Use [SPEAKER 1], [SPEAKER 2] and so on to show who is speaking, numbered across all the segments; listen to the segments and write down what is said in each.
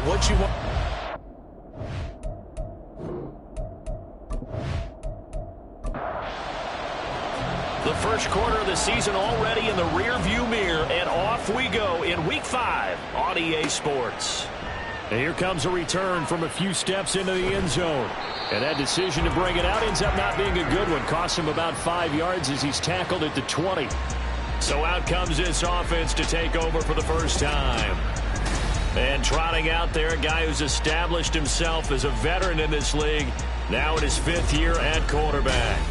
[SPEAKER 1] what you want.
[SPEAKER 2] The first quarter of the season already in the rear-view mirror, and off we go in Week 5 on EA Sports.
[SPEAKER 3] And here comes a return from a few steps into the end zone. And that decision to bring it out ends up not being a good one. Costs him about 5 yards as he's tackled at the 20.
[SPEAKER 2] So out comes this offense to take over for the first time. And trotting out there, a guy who's established himself as a veteran in this league, now in his 5th year at quarterback.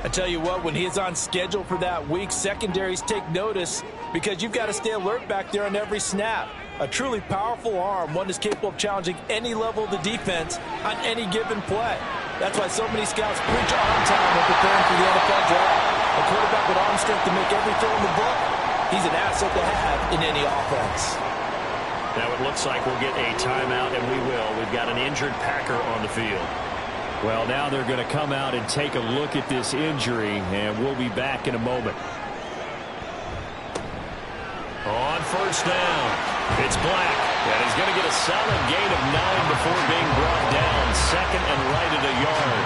[SPEAKER 1] I tell you what, when he's on schedule for that week, secondaries take notice because you've got to stay alert back there on every snap. A truly powerful arm, one is capable of challenging any level of the defense on any given play. That's why so many scouts preach arm time when preparing for the NFL draft. A quarterback with arm strength to make every throw in the book, he's an asset to have in any offense.
[SPEAKER 2] Now it looks like we'll get a timeout, and we will. We've got an injured Packer on the field.
[SPEAKER 3] Well, now they're going to come out and take a look at this injury, and we'll be back in a moment.
[SPEAKER 2] On first down, it's Black. And he's going to get a solid gain of 9 before being brought down. Second and right at a yard.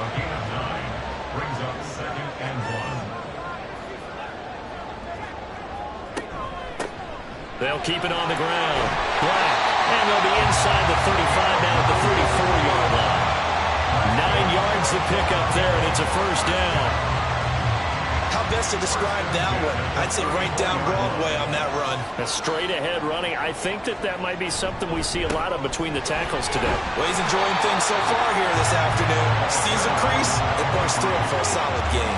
[SPEAKER 4] A gain of 9 brings up 2nd and 1.
[SPEAKER 2] They'll keep it on the ground. Black. And they'll be inside the 35 now at the 34-yard line. 9 yards to pick up there, and it's a first down.
[SPEAKER 1] How best to describe that one? I'd say right down Broadway on that run.
[SPEAKER 2] A straight-ahead running. I think that might be something we see a lot of between the tackles today.
[SPEAKER 1] Well, he's enjoying things so far here this afternoon. Sees a crease, and bursts through it for a solid gain.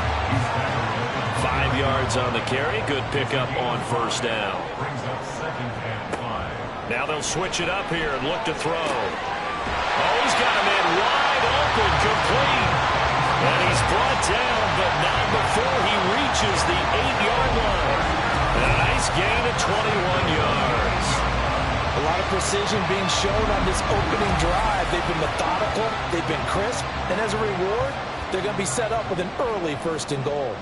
[SPEAKER 2] 5 yards on the carry. Good pickup on first down.
[SPEAKER 4] Brings up 2nd and 5.
[SPEAKER 2] Now they'll switch it up here and look to throw. Oh, he's got him in wide open, complete. And he's brought down, but not before he reaches the 8-yard line. And a nice gain of 21 yards.
[SPEAKER 1] A lot of precision being shown on this opening drive. They've been methodical, they've been crisp, and as a reward, they're going to be set up with an early 1st and goal.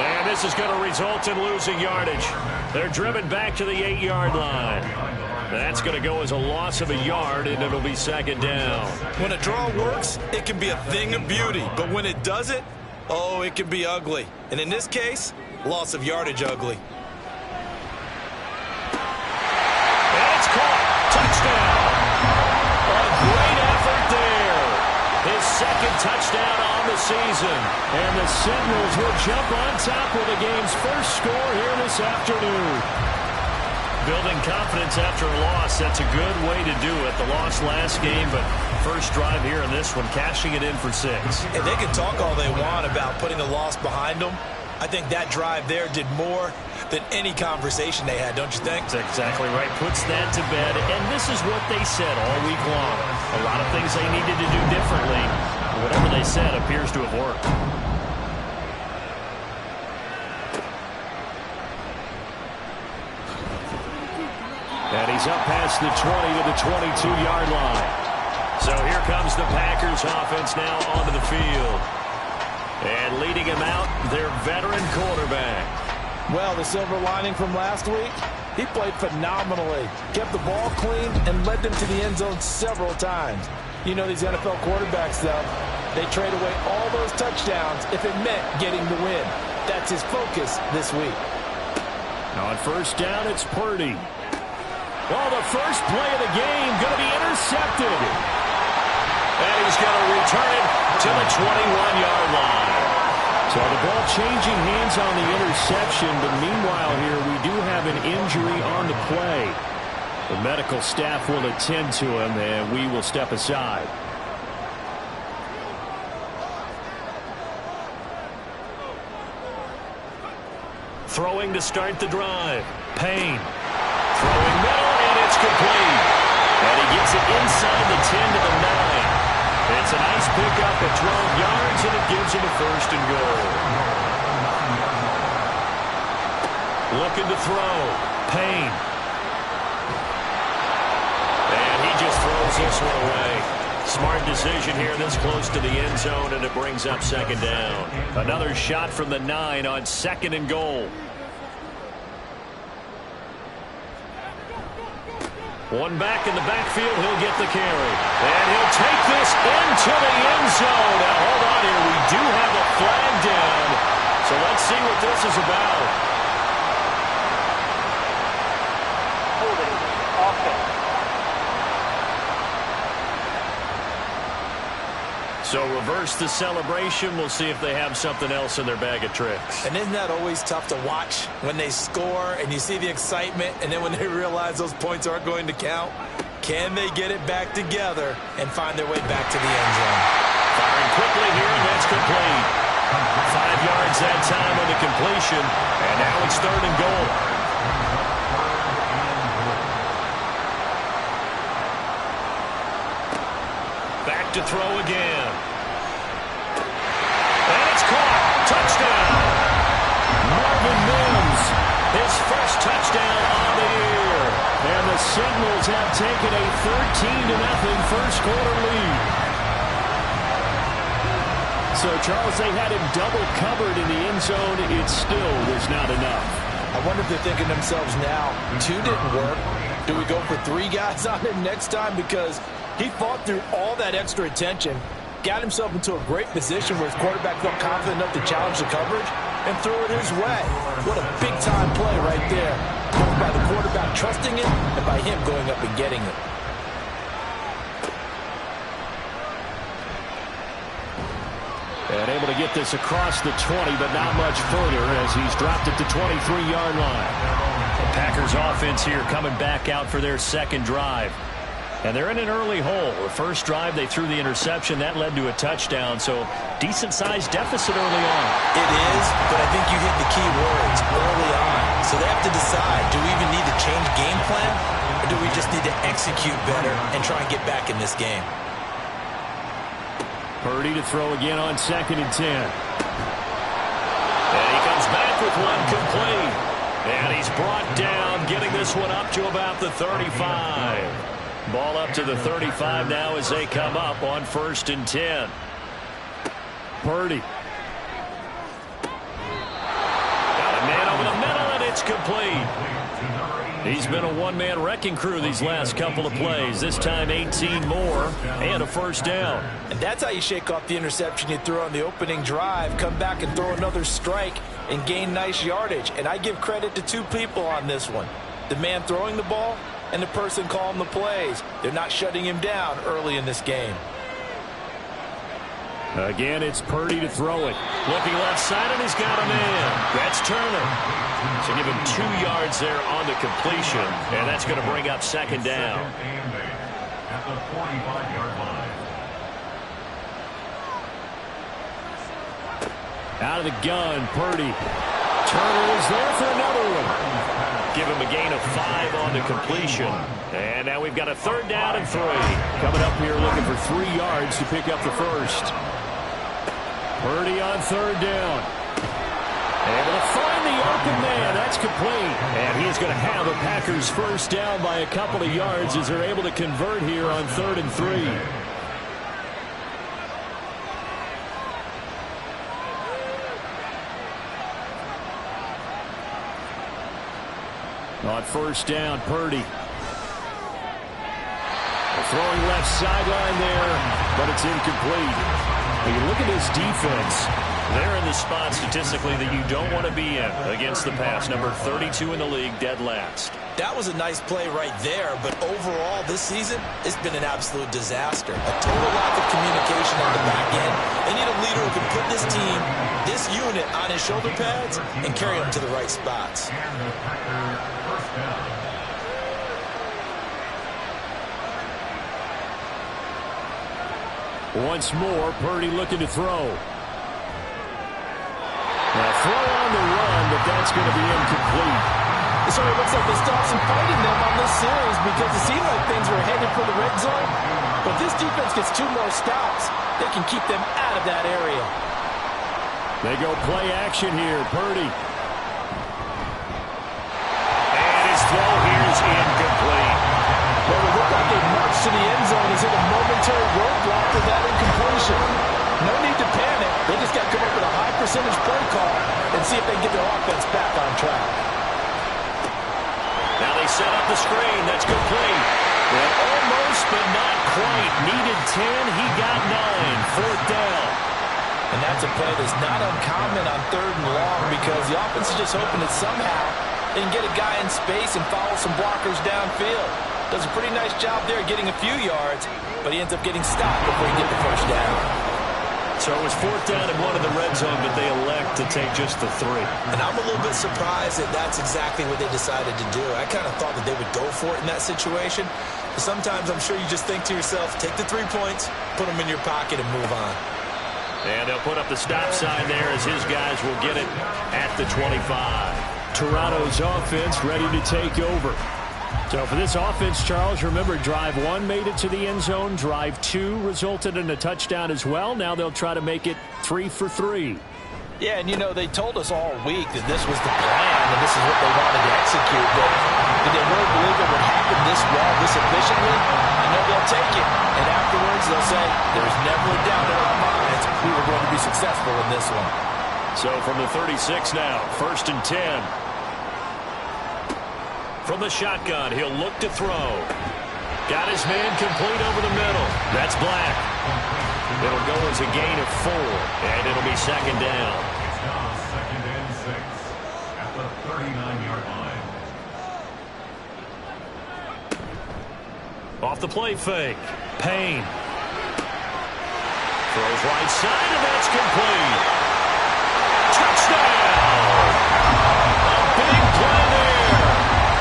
[SPEAKER 2] And this is going to result in losing yardage. They're driven back to the 8-yard line. That's going to go as a loss of a yard, and it'll be 2nd down.
[SPEAKER 1] When a draw works, it can be a thing of beauty. But when it doesn't, oh, it can be ugly. And in this case, loss of yardage ugly.
[SPEAKER 2] And it's caught. Touchdown. A great effort there. His 2nd touchdown on the season.
[SPEAKER 3] And the Sentinels will jump on top with the game's first score here this afternoon.
[SPEAKER 2] Building confidence after a loss, that's a good way to do it. The loss last game, but first drive here in this one, cashing it in for 6.
[SPEAKER 1] And they can talk all they want about putting a loss behind them. I think that drive there did more than any conversation they had, don't you think?
[SPEAKER 2] That's exactly right. Puts that to bed, and this is what they said all week long. A lot of things they needed to do differently. Whatever they said appears to have worked.
[SPEAKER 3] And he's up past the 20 to the 22-yard line.
[SPEAKER 2] So here comes the Packers offense now onto the field. And leading him out, their veteran quarterback.
[SPEAKER 1] Well, the silver lining from last week, he played phenomenally. Kept the ball clean and led them to the end zone several times. You know these NFL quarterbacks, though, they trade away all those touchdowns if it meant getting the win. That's his focus this week.
[SPEAKER 3] On first down, it's Purdy. Well, the first play of the game going to be intercepted.
[SPEAKER 2] And he's going to return it to the 21-yard line.
[SPEAKER 3] So the ball changing hands on the interception, but meanwhile here we do have an injury on the play. The medical staff will attend to him, and we will step aside.
[SPEAKER 2] Throwing to start the drive. Payne. Throwing middle, and it's complete. And he gets it inside the 10 to the 9. It's a nice pickup at 12 yards, and it gives him a 1st and goal. Looking to throw. Payne. And he just throws this one away.
[SPEAKER 3] Smart decision here this close to the end zone, and it brings up second down. Another shot from the 9 on 2nd and goal. One back in the backfield, he'll get the carry. And he'll take this into the end zone. Now, hold on here. We do have a flag down. So let's see what this is about.
[SPEAKER 5] Holding. Offense.
[SPEAKER 3] So reverse the celebration. We'll see if they have something else in their bag of tricks.
[SPEAKER 1] And isn't that always tough to watch when they score and you see the excitement, and then when they realize those points aren't going to count? Can they get it back together and find their way back to the end zone?
[SPEAKER 3] Firing quickly here, and that's complete. 5 yards that time on the completion, and now it's 3rd and goal. Back to throw again. And it's caught. Touchdown. Marvin Mims, his first touchdown on the year. And the Sentinels have taken a 13-0 first quarter lead. So, Charles, they had him double covered in the end zone. It still was not enough.
[SPEAKER 1] I wonder if they're thinking to themselves now, 2 didn't work. Do we go for 3 guys on him next time? Because he fought through all that extra attention, got himself into a great position where his quarterback felt confident enough to challenge the coverage and threw it his way. What a big-time play right there, both by the quarterback trusting it and by him going up and getting it.
[SPEAKER 3] And able to get this across the 20, but not much further as he's dropped it to 23-yard line. The Packers offense here coming back out for their second drive. And they're in an early hole. The first drive, they threw the interception. That led to a touchdown, so decent-sized deficit early on.
[SPEAKER 1] It is, but I think you hit the key words early on. So they have to decide, do we even need to change game plan, or do we just need to execute better and try and get back in this game?
[SPEAKER 3] Purdy to throw again on 2nd and 10. And he comes back with one complete. And he's brought down, getting this one up to about the 35. Ball up to the 35 now as they come up on 1st and 10. Purdy. Got a man over the middle, and it's complete. He's been a one-man wrecking crew these last couple of plays. This time 18 more and a first down.
[SPEAKER 1] And that's how you shake off the interception you threw on the opening drive, come back and throw another strike and gain nice yardage. And I give credit to 2 people on this one. The man throwing the ball and the person calling the plays. They're not shutting him down early in this game.
[SPEAKER 3] Again, it's Purdy to throw it. Looking left side, and he's got a man. That's Turner. So give him 2 yards there on the completion, and that's going to bring up second down.
[SPEAKER 4] At the 45-yard line.
[SPEAKER 3] Out of the gun, Purdy. Turner is there for another one. Give him a gain of 5 on the completion. And now we've got a 3rd down and 3. Coming up here looking for 3 yards to pick up the first. Purdy on 3rd down. Able to find the open man. That's complete. And he's going to have a Packers first down by a couple of yards as they're able to convert here on 3rd and 3. On 1st down, Purdy. Throwing left sideline there, but it's incomplete. When you look at his defense, they're in the spot statistically that you don't want to be in against the pass. Number 32 in the league, dead last.
[SPEAKER 1] That was a nice play right there, but overall this season, it's been an absolute disaster. A total lack of communication on the back end. They need a leader who can put this team, this unit, on his shoulder pads and carry them to the right spots.
[SPEAKER 4] And the Packers first down.
[SPEAKER 3] Once more, Purdy looking to throw. Now throw on the run, but that's going to be incomplete.
[SPEAKER 1] So it looks like they stopped some fighting them on this series because it seemed like things were headed for the red zone. But this defense gets 2 more stops. They can keep them out of that area.
[SPEAKER 3] They go play action here, Purdy. And his throw here is incomplete.
[SPEAKER 1] Well, it looked like they marched to the end zone as hit a momentary roadblock for that incompletion. No need to panic. They just got to come up with a high percentage play call and see if they can get their offense back on track.
[SPEAKER 3] Now they set up the screen. That's complete. And almost, but not quite. Needed 10. He got 9. Fourth down.
[SPEAKER 1] And that's a play that's not uncommon on 3rd and long because the offense is just hoping that somehow they can get a guy in space and follow some blockers downfield. Does a pretty nice job there getting a few yards, but he ends up getting stopped before he gets the first down.
[SPEAKER 3] So it was 4th down and 1 in the red zone, but they elect to take just the 3.
[SPEAKER 6] And I'm a little bit surprised that that's exactly what they decided to do. I kind of thought that they would go for it in that situation. But sometimes I'm sure you just think to yourself, take the 3 points, put them in your pocket, and move on.
[SPEAKER 3] And they'll put up the stop sign there as his guys will get it at the 25. Toronto's offense ready to take over. So for this offense, Charles, remember, drive 1 made it to the end zone. Drive 2 resulted in a touchdown as well. Now they'll try to make it 3 for 3.
[SPEAKER 1] Yeah, and you know, they told us all week that this was the plan and this is what they wanted to execute. But did they really believe it would happen this well, this efficiently? I know they'll take it. And afterwards, they'll say, there's never a doubt in our minds we were going to be successful in this one.
[SPEAKER 3] So from the 36 now, 1st and 10. From the shotgun, he'll look to throw. Got his man complete over the middle. That's Black. It'll go as a gain of 4, and it'll be 2nd down.
[SPEAKER 4] It's now 2nd and 6 at the 39-yard line.
[SPEAKER 3] Off the play fake. Payne. Throws right side, and that's complete. Touchdown! A big play there.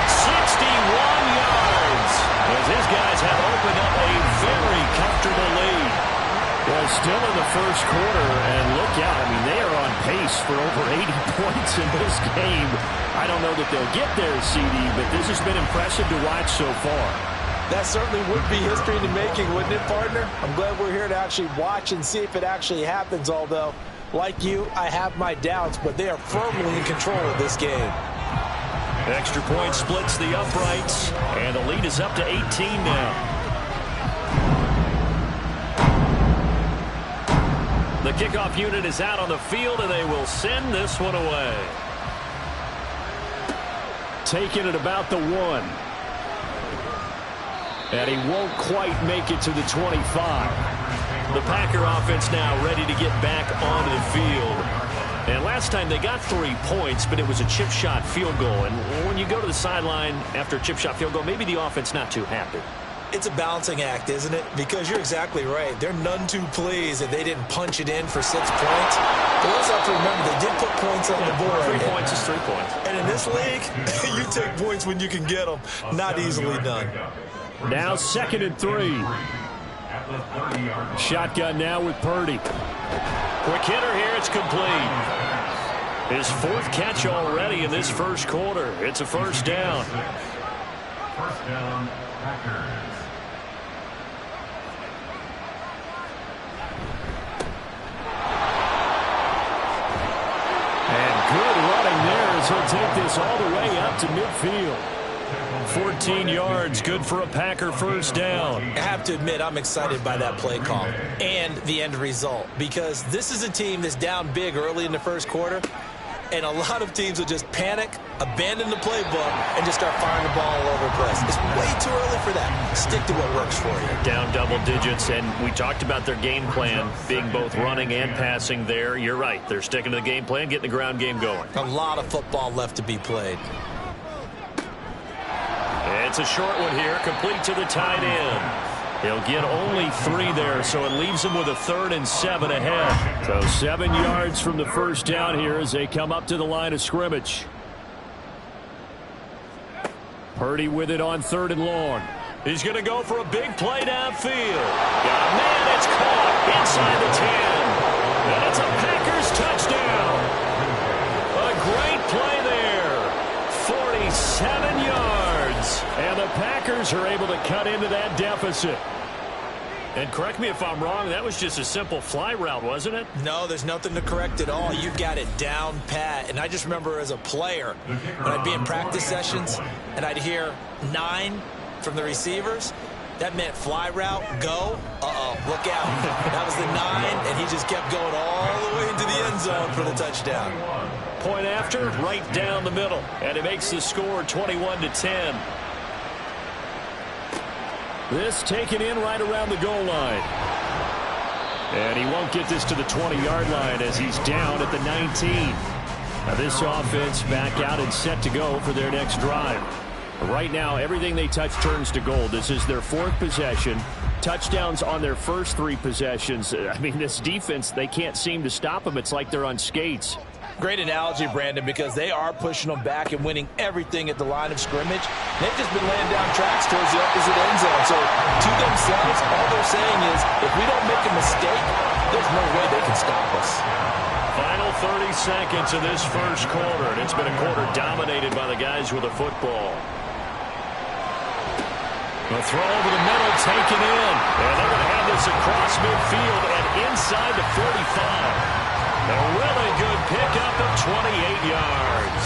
[SPEAKER 3] 61 yards. As his guys have opened up a very comfortable lead. Well, still in the first quarter, and look out. I mean, they are on pace for over 80 points in this game. I don't know that they'll get there, CD, but this has been impressive to watch so far.
[SPEAKER 1] That certainly would be history in the making, wouldn't it, partner? I'm glad we're here to actually watch and see if it actually happens, although, like you, I have my doubts, but they are firmly in control of this game.
[SPEAKER 3] Extra point splits the uprights, and the lead is up to 18 now. The kickoff unit is out on the field, and they will send this one away. Taking it about the 1. And he won't quite make it to the 25. The Packer offense now ready to get back onto the field. And last time they got 3 points, but it was a chip shot field goal. And when you go to the sideline after a chip shot field goal, maybe the offense not too happy.
[SPEAKER 6] It's a balancing act, isn't it? Because you're exactly right. They're none too pleased that they didn't punch it in for 6 points. But also have to remember, they did put points on the board.
[SPEAKER 3] 3 points is 3 points.
[SPEAKER 6] And in this league, you take points when you can get them. Not easily done.
[SPEAKER 3] Now 2nd and 3. Shotgun now with Purdy. Quick hitter here. It's complete. His 4th catch already in this first quarter. It's a first down.
[SPEAKER 4] First down, Packers.
[SPEAKER 3] And good running there as he'll take this all the way up to midfield. 14 yards, good for a Packer first down.
[SPEAKER 6] I have to admit, I'm excited by that play call and the end result, because this is a team that's down big early in the first quarter, and a lot of teams will just panic, abandon the playbook, and just start firing the ball all over the place. It's way too early for that. Stick to what works for you.
[SPEAKER 3] Down double digits, and we talked about their game plan being both running and passing there. You're right. They're sticking to the game plan, getting the ground game going.
[SPEAKER 6] A lot of football left to be played.
[SPEAKER 3] It's a short one here, complete to the tight end. He'll get only 3 there, so it leaves him with a 3rd and 7 ahead. So 7 yards from the first down here as they come up to the line of scrimmage. Purdy with it on 3rd and long. He's going to go for a big play downfield. Got a man, it's caught inside the 10. And it's a Packers touchdown. A great play there. 47 yards. And the Packers are able to cut into that deficit. And correct me if I'm wrong, that was just a simple fly route, wasn't it?
[SPEAKER 6] No, there's nothing to correct at all. You've got it down pat. And I just remember as a player, when I'd be in practice sessions, and I'd hear 9, from the receivers, that meant fly route, go. Look out. That was the 9, and he just kept going all the way into the end zone for the touchdown.
[SPEAKER 3] Point after, right down the middle, and it makes the score 21-10. This taken in right around the goal line. And he won't get this to the 20-yard line as he's down at the 19. Now this offense back out and set to go for their next drive. Right now, everything they touch turns to gold. This is their 4th possession. Touchdowns on their first 3 possessions. I mean, this defense, they can't seem to stop them. It's like they're on skates.
[SPEAKER 1] Great analogy, Brandon, because they are pushing them back and winning everything at the line of scrimmage. They've just been laying down tracks towards the opposite end zone. So to themselves, all they're saying is, if we don't make a mistake, there's no way they can stop us.
[SPEAKER 3] Final 30 seconds of this first quarter, and it's been a quarter dominated by the guys with the football. The throw over the middle, taken in. And they're going to have this across midfield and inside the 45. A really good pickup of 28 yards.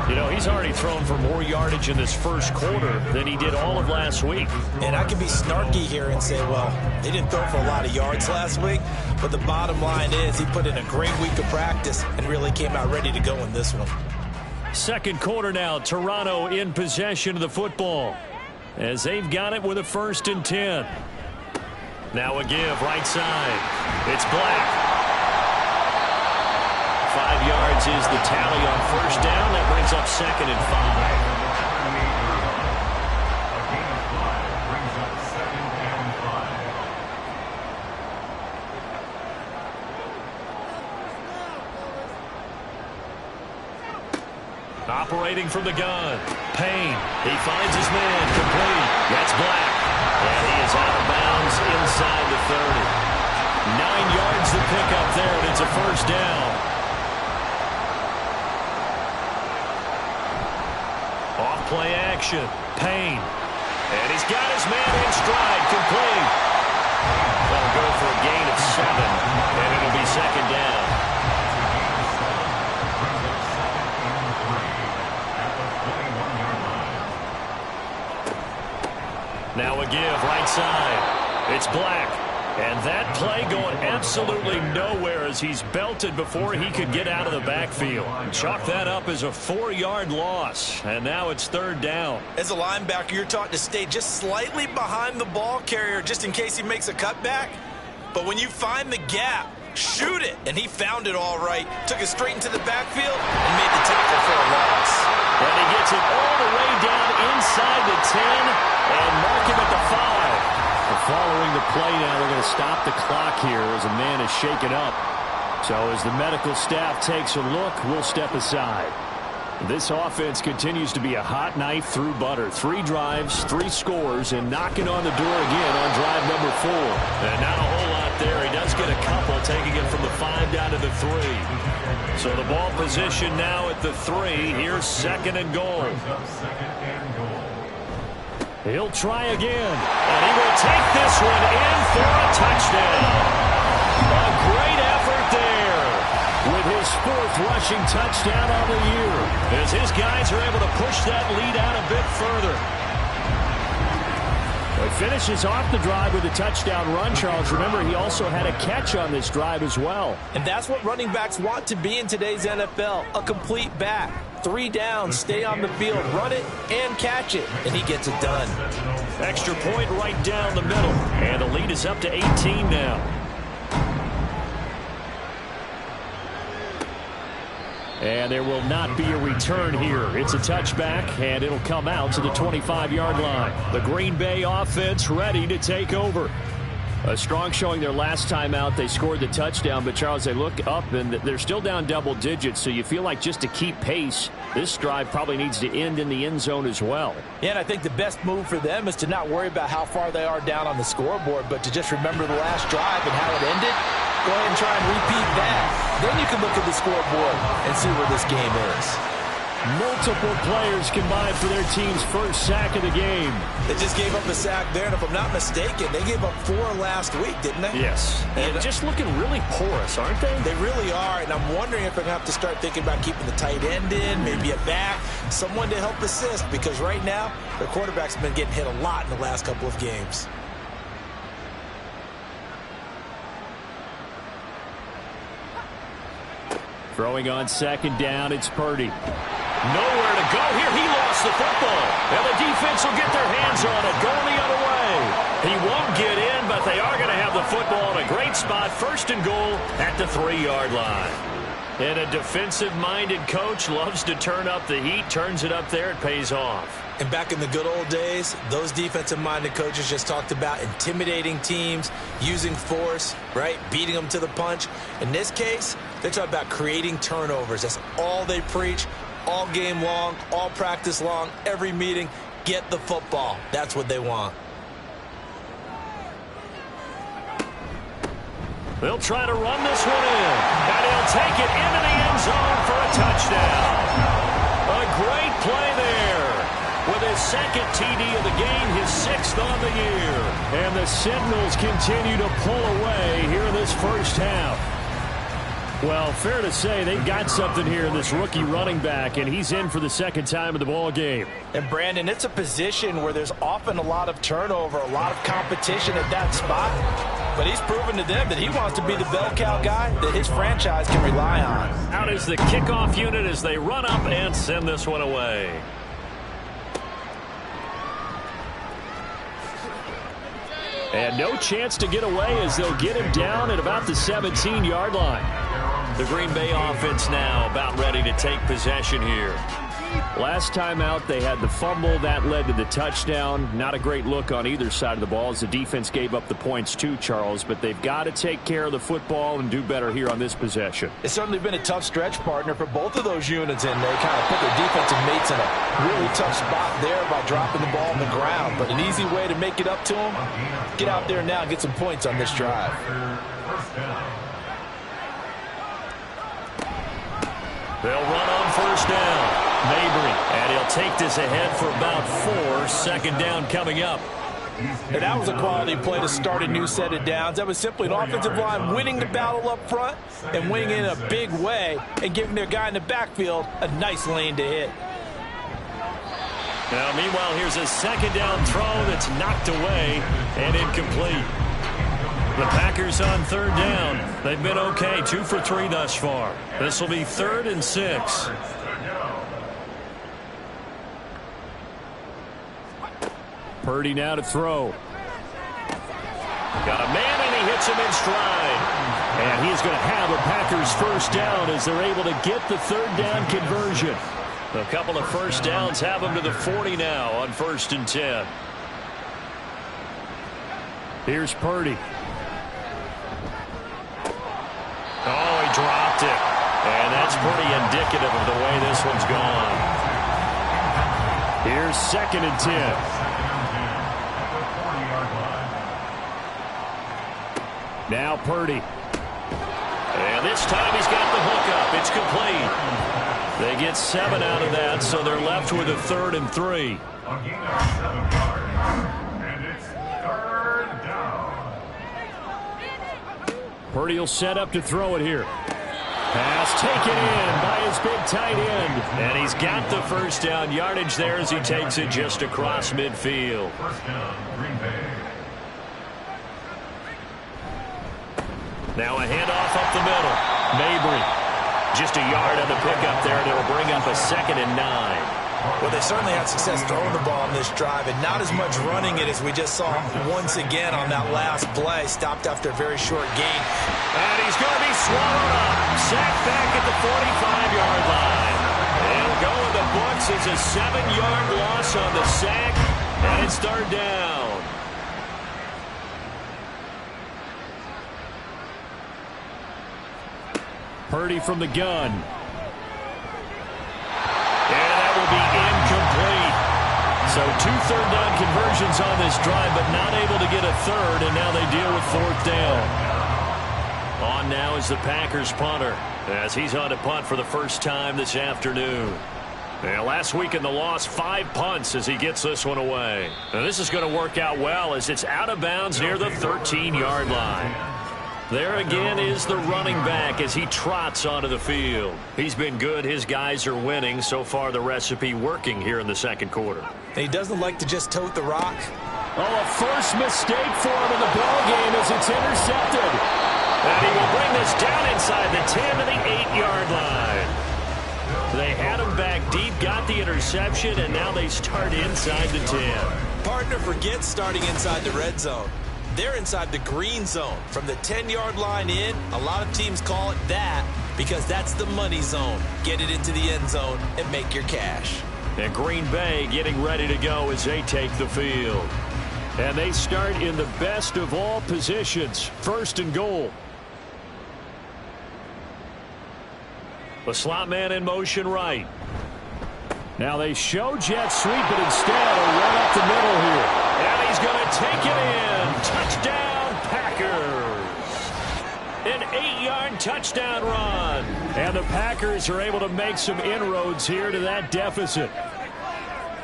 [SPEAKER 3] You know, he's already thrown for more yardage in this first quarter than he did all of last week.
[SPEAKER 6] And I can be snarky here and say, well, they didn't throw for a lot of yards last week. But the bottom line is he put in a great week of practice and really came out ready to go in this one.
[SPEAKER 3] Second quarter now, Toronto in possession of the football as they've got it with a 1st and 10. Now a give right side. It's Black. 5 yards is the tally on first down. That brings up 2nd and 5. Operating from the gun. Payne. He finds his man. Complete. That's Black. And he is out of bounds inside the 30. 9 yards to pick up there, and it's a first down. Off play action. Payne. And he's got his man in stride. Complete. That'll go for a gain of 7. And it'll be 2nd down. Now a give right side. It's Black. And that play going absolutely nowhere as he's belted before he could get out of the backfield. Chalk that up as a 4-yard loss. And now it's 3rd down.
[SPEAKER 6] As a linebacker, you're taught to stay just slightly behind the ball carrier just in case he makes a cutback. But when you find the gap, shoot it. And he found it all right. Took it straight into the backfield and made the tackle for a loss.
[SPEAKER 3] And he gets it all the way down inside the 10 and mark him at the 5. Following the play now, they're going to stop the clock here as a man is shaken up. So as the medical staff takes a look, we'll step aside. This offense continues to be a hot knife through butter. 3 drives, 3 scores, and knocking on the door again on drive number 4. And not a whole lot there. He does get a couple, taking it from the 5 down to the 3. So the ball position now at the 3. Here's 2nd and goal. He'll try again, and he will take this one in for a touchdown. A great effort there with his 4th rushing touchdown on the year as his guys are able to push that lead out a bit further. He finishes off the drive with a touchdown run, Charles. Remember, he also had a catch on this drive as well.
[SPEAKER 6] And that's what running backs want to be in today's NFL, a complete back. 3 downs, stay on the field, run it, and catch it. And he gets it done.
[SPEAKER 3] Extra point right down the middle. And the lead is up to 18 now. And there will not be a return here. It's a touchback, and it'll come out to the 25-yard line. The Green Bay offense ready to take over. A strong showing their last time out. They scored the touchdown, but, Charles, they look up, and they're still down double digits, so you feel like just to keep pace, this drive probably needs to end in the end zone as well.
[SPEAKER 1] Yeah, and I think the best move for them is to not worry about how far they are down on the scoreboard, but to just remember the last drive and how it ended. Go ahead and try and repeat that. Then you can look at the scoreboard and see where this game is.
[SPEAKER 3] Multiple players combined for their team's first sack of the game.
[SPEAKER 6] They just gave up a sack there, and if I'm not mistaken, they gave up 4 last week, didn't they?
[SPEAKER 3] Yes.
[SPEAKER 6] And
[SPEAKER 3] just looking really porous, aren't they?
[SPEAKER 6] They really are, and I'm wondering if they're going to have to start thinking about keeping the tight end in, maybe a back, someone to help assist, because right now, their quarterback's been getting hit a lot in the last couple of games.
[SPEAKER 3] Throwing on second down, it's Purdy.
[SPEAKER 2] Nowhere to go here. He lost the football. And the defense will get their hands on it, going the other way. He won't get in, but they are going to have the football in a great spot. First and goal at the 3-yard line. And a defensive-minded coach loves to turn up the heat, turns it up there, it pays off.
[SPEAKER 6] And back in the good old days, those defensive-minded coaches just talked about intimidating teams, using force, right, beating them to the punch. In this case, they're talking about creating turnovers. That's all they preach, all game long, all practice long, every meeting. Get the football. That's what they want.
[SPEAKER 2] They'll try to run this one in. And he'll take it into the end zone for a touchdown. A great play there. With his second TD of the game, his 6th on the year.
[SPEAKER 3] And the Sentinels continue to pull away here in this first half. Well, fair to say they've got something here in this rookie running back, and he's in for the second time of the ball game.
[SPEAKER 1] And, Brandon, it's a position where there's often a lot of turnover, a lot of competition at that spot. But he's proven to them that he wants to be the bell cow guy that his franchise can rely on.
[SPEAKER 2] Out is the kickoff unit as they run up and send this one away.
[SPEAKER 3] And no chance to get away as they'll get him down at about the 17-yard line.
[SPEAKER 2] The Green Bay offense now about ready to take possession here.
[SPEAKER 3] Last time out, they had the fumble. That led to the touchdown. Not a great look on either side of the ball as the defense gave up the points too, Charles. But they've got to take care of the football and do better here on this possession.
[SPEAKER 1] It's certainly been a tough stretch, partner, for both of those units, and they kind of put their defensive mates in a really tough spot there by dropping the ball on the ground. But an easy way to make it up to them, get out there now and get some points on this drive.
[SPEAKER 2] They'll run on first down. Mabry, and he'll take this ahead for about 4. Second down coming up.
[SPEAKER 1] And that was a quality play to start a new set of downs. That was simply an offensive line winning the battle up front and winning in a big way and giving their guy in the backfield a nice lane to hit.
[SPEAKER 2] Now, meanwhile, here's a second down throw that's knocked away and incomplete. The Packers on third down. They've been okay, 2 for 3 thus far. This will be 3rd and 6.
[SPEAKER 3] Purdy now to throw.
[SPEAKER 2] Got a man, and he hits him in stride.
[SPEAKER 3] And he's going to have a Packers first down as they're able to get the third down conversion.
[SPEAKER 2] A couple of first downs have him to the 40 now on 1st and 10.
[SPEAKER 3] Here's Purdy.
[SPEAKER 2] Oh, he dropped it. And that's pretty indicative of the way this one's gone.
[SPEAKER 3] Here's 2nd and 10. Now Purdy.
[SPEAKER 2] And this time he's got the hook up. It's complete. They get 7 out of that, so they're left with a 3rd and 3.
[SPEAKER 4] And it's 3rd down.
[SPEAKER 3] Purdy will set up to throw it here. Pass taken in by his big tight end.
[SPEAKER 2] And he's got the first down yardage there as he takes it just across midfield.
[SPEAKER 4] First down, Green Bay.
[SPEAKER 2] Now a handoff up the middle. Mabry. Just a yard on the pickup there, and it'll bring up a 2nd and 9.
[SPEAKER 6] Well, they certainly had success throwing the ball on this drive, and not as much running it as we just saw once again on that last play. Stopped after a very short gain.
[SPEAKER 2] And he's going to be swallowed up. Sacked back at the 45-yard line. It'll go in the books as a 7-yard loss on the sack, and it's 3rd down.
[SPEAKER 3] Purdy from the gun.
[SPEAKER 2] And that will be incomplete. So 2 third down conversions on this drive, but not able to get a 3rd, and now they deal with 4th down. On now is the Packers punter, as he's on to punt for the first time this afternoon.
[SPEAKER 3] And last week in the loss, 5 punts as he gets this one away. Now this is going to work out well as it's out of bounds near the 13-yard line. There again is the running back as he trots onto the field. He's been good. His guys are winning. So far, the recipe working here in the second quarter.
[SPEAKER 6] He doesn't like to just tote the rock.
[SPEAKER 3] Oh, a first mistake for him in the ball game as it's intercepted. And he will bring this down inside the 10 to the 8-yard line. They had him back deep, got the interception, and now they start inside the 10.
[SPEAKER 6] Partner forgets starting inside the red zone. They're inside the green zone. From the 10-yard line in, a lot of teams call it that because that's the money zone. Get it into the end zone and make your cash.
[SPEAKER 3] And Green Bay getting ready to go as they take the field. And they start in the best of all positions, first and goal. The slot man in motion right. Now they show jet sweep, but instead a run up the middle here. And he's going to take it in. Touchdown, Packers. An 8-yard touchdown run. And the Packers are able to make some inroads here to that deficit.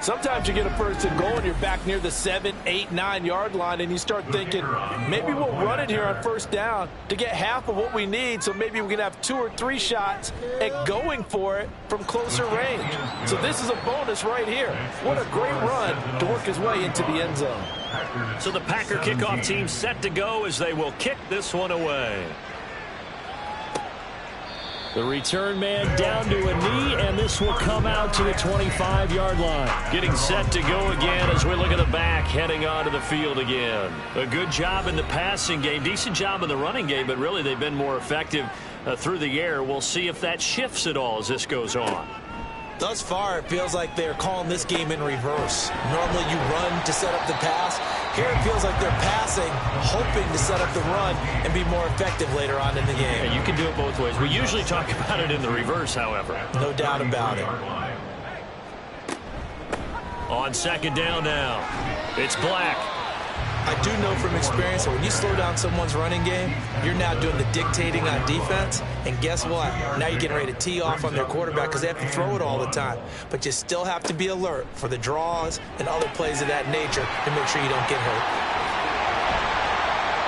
[SPEAKER 1] Sometimes you get a first and goal and you're back near the 7, 8, 9-yard line and you start thinking, maybe we'll run it here on first down to get half of what we need, so maybe we can have 2 or 3 shots at going for it from closer range. So this is a bonus right here. What a great run to work his way into the end zone.
[SPEAKER 3] So the Packer kickoff team set to go as they will kick this one away. The return man down to a knee, and this will come out to the 25-yard line. Getting set to go again as we look at the back, heading onto the field again. A good job in the passing game, decent job in the running game, but really they've been more effective through the air. We'll see if that shifts at all as this goes on.
[SPEAKER 6] Thus far, it feels like they're calling this game in reverse. Normally you run to set up the pass. Here it feels like they're passing, hoping to set up the run and be more effective later on in the game.
[SPEAKER 3] Yeah, you can do it both ways. We usually talk about it in the reverse, however.
[SPEAKER 6] No doubt about it.
[SPEAKER 3] On second down now, it's Black.
[SPEAKER 6] I do know from experience that when you slow down someone's running game, you're now doing the dictating on defense. And guess what? Now you're getting ready to tee off on their quarterback because they have to throw it all the time. But you still have to be alert for the draws and other plays of that nature to make sure you don't get hurt.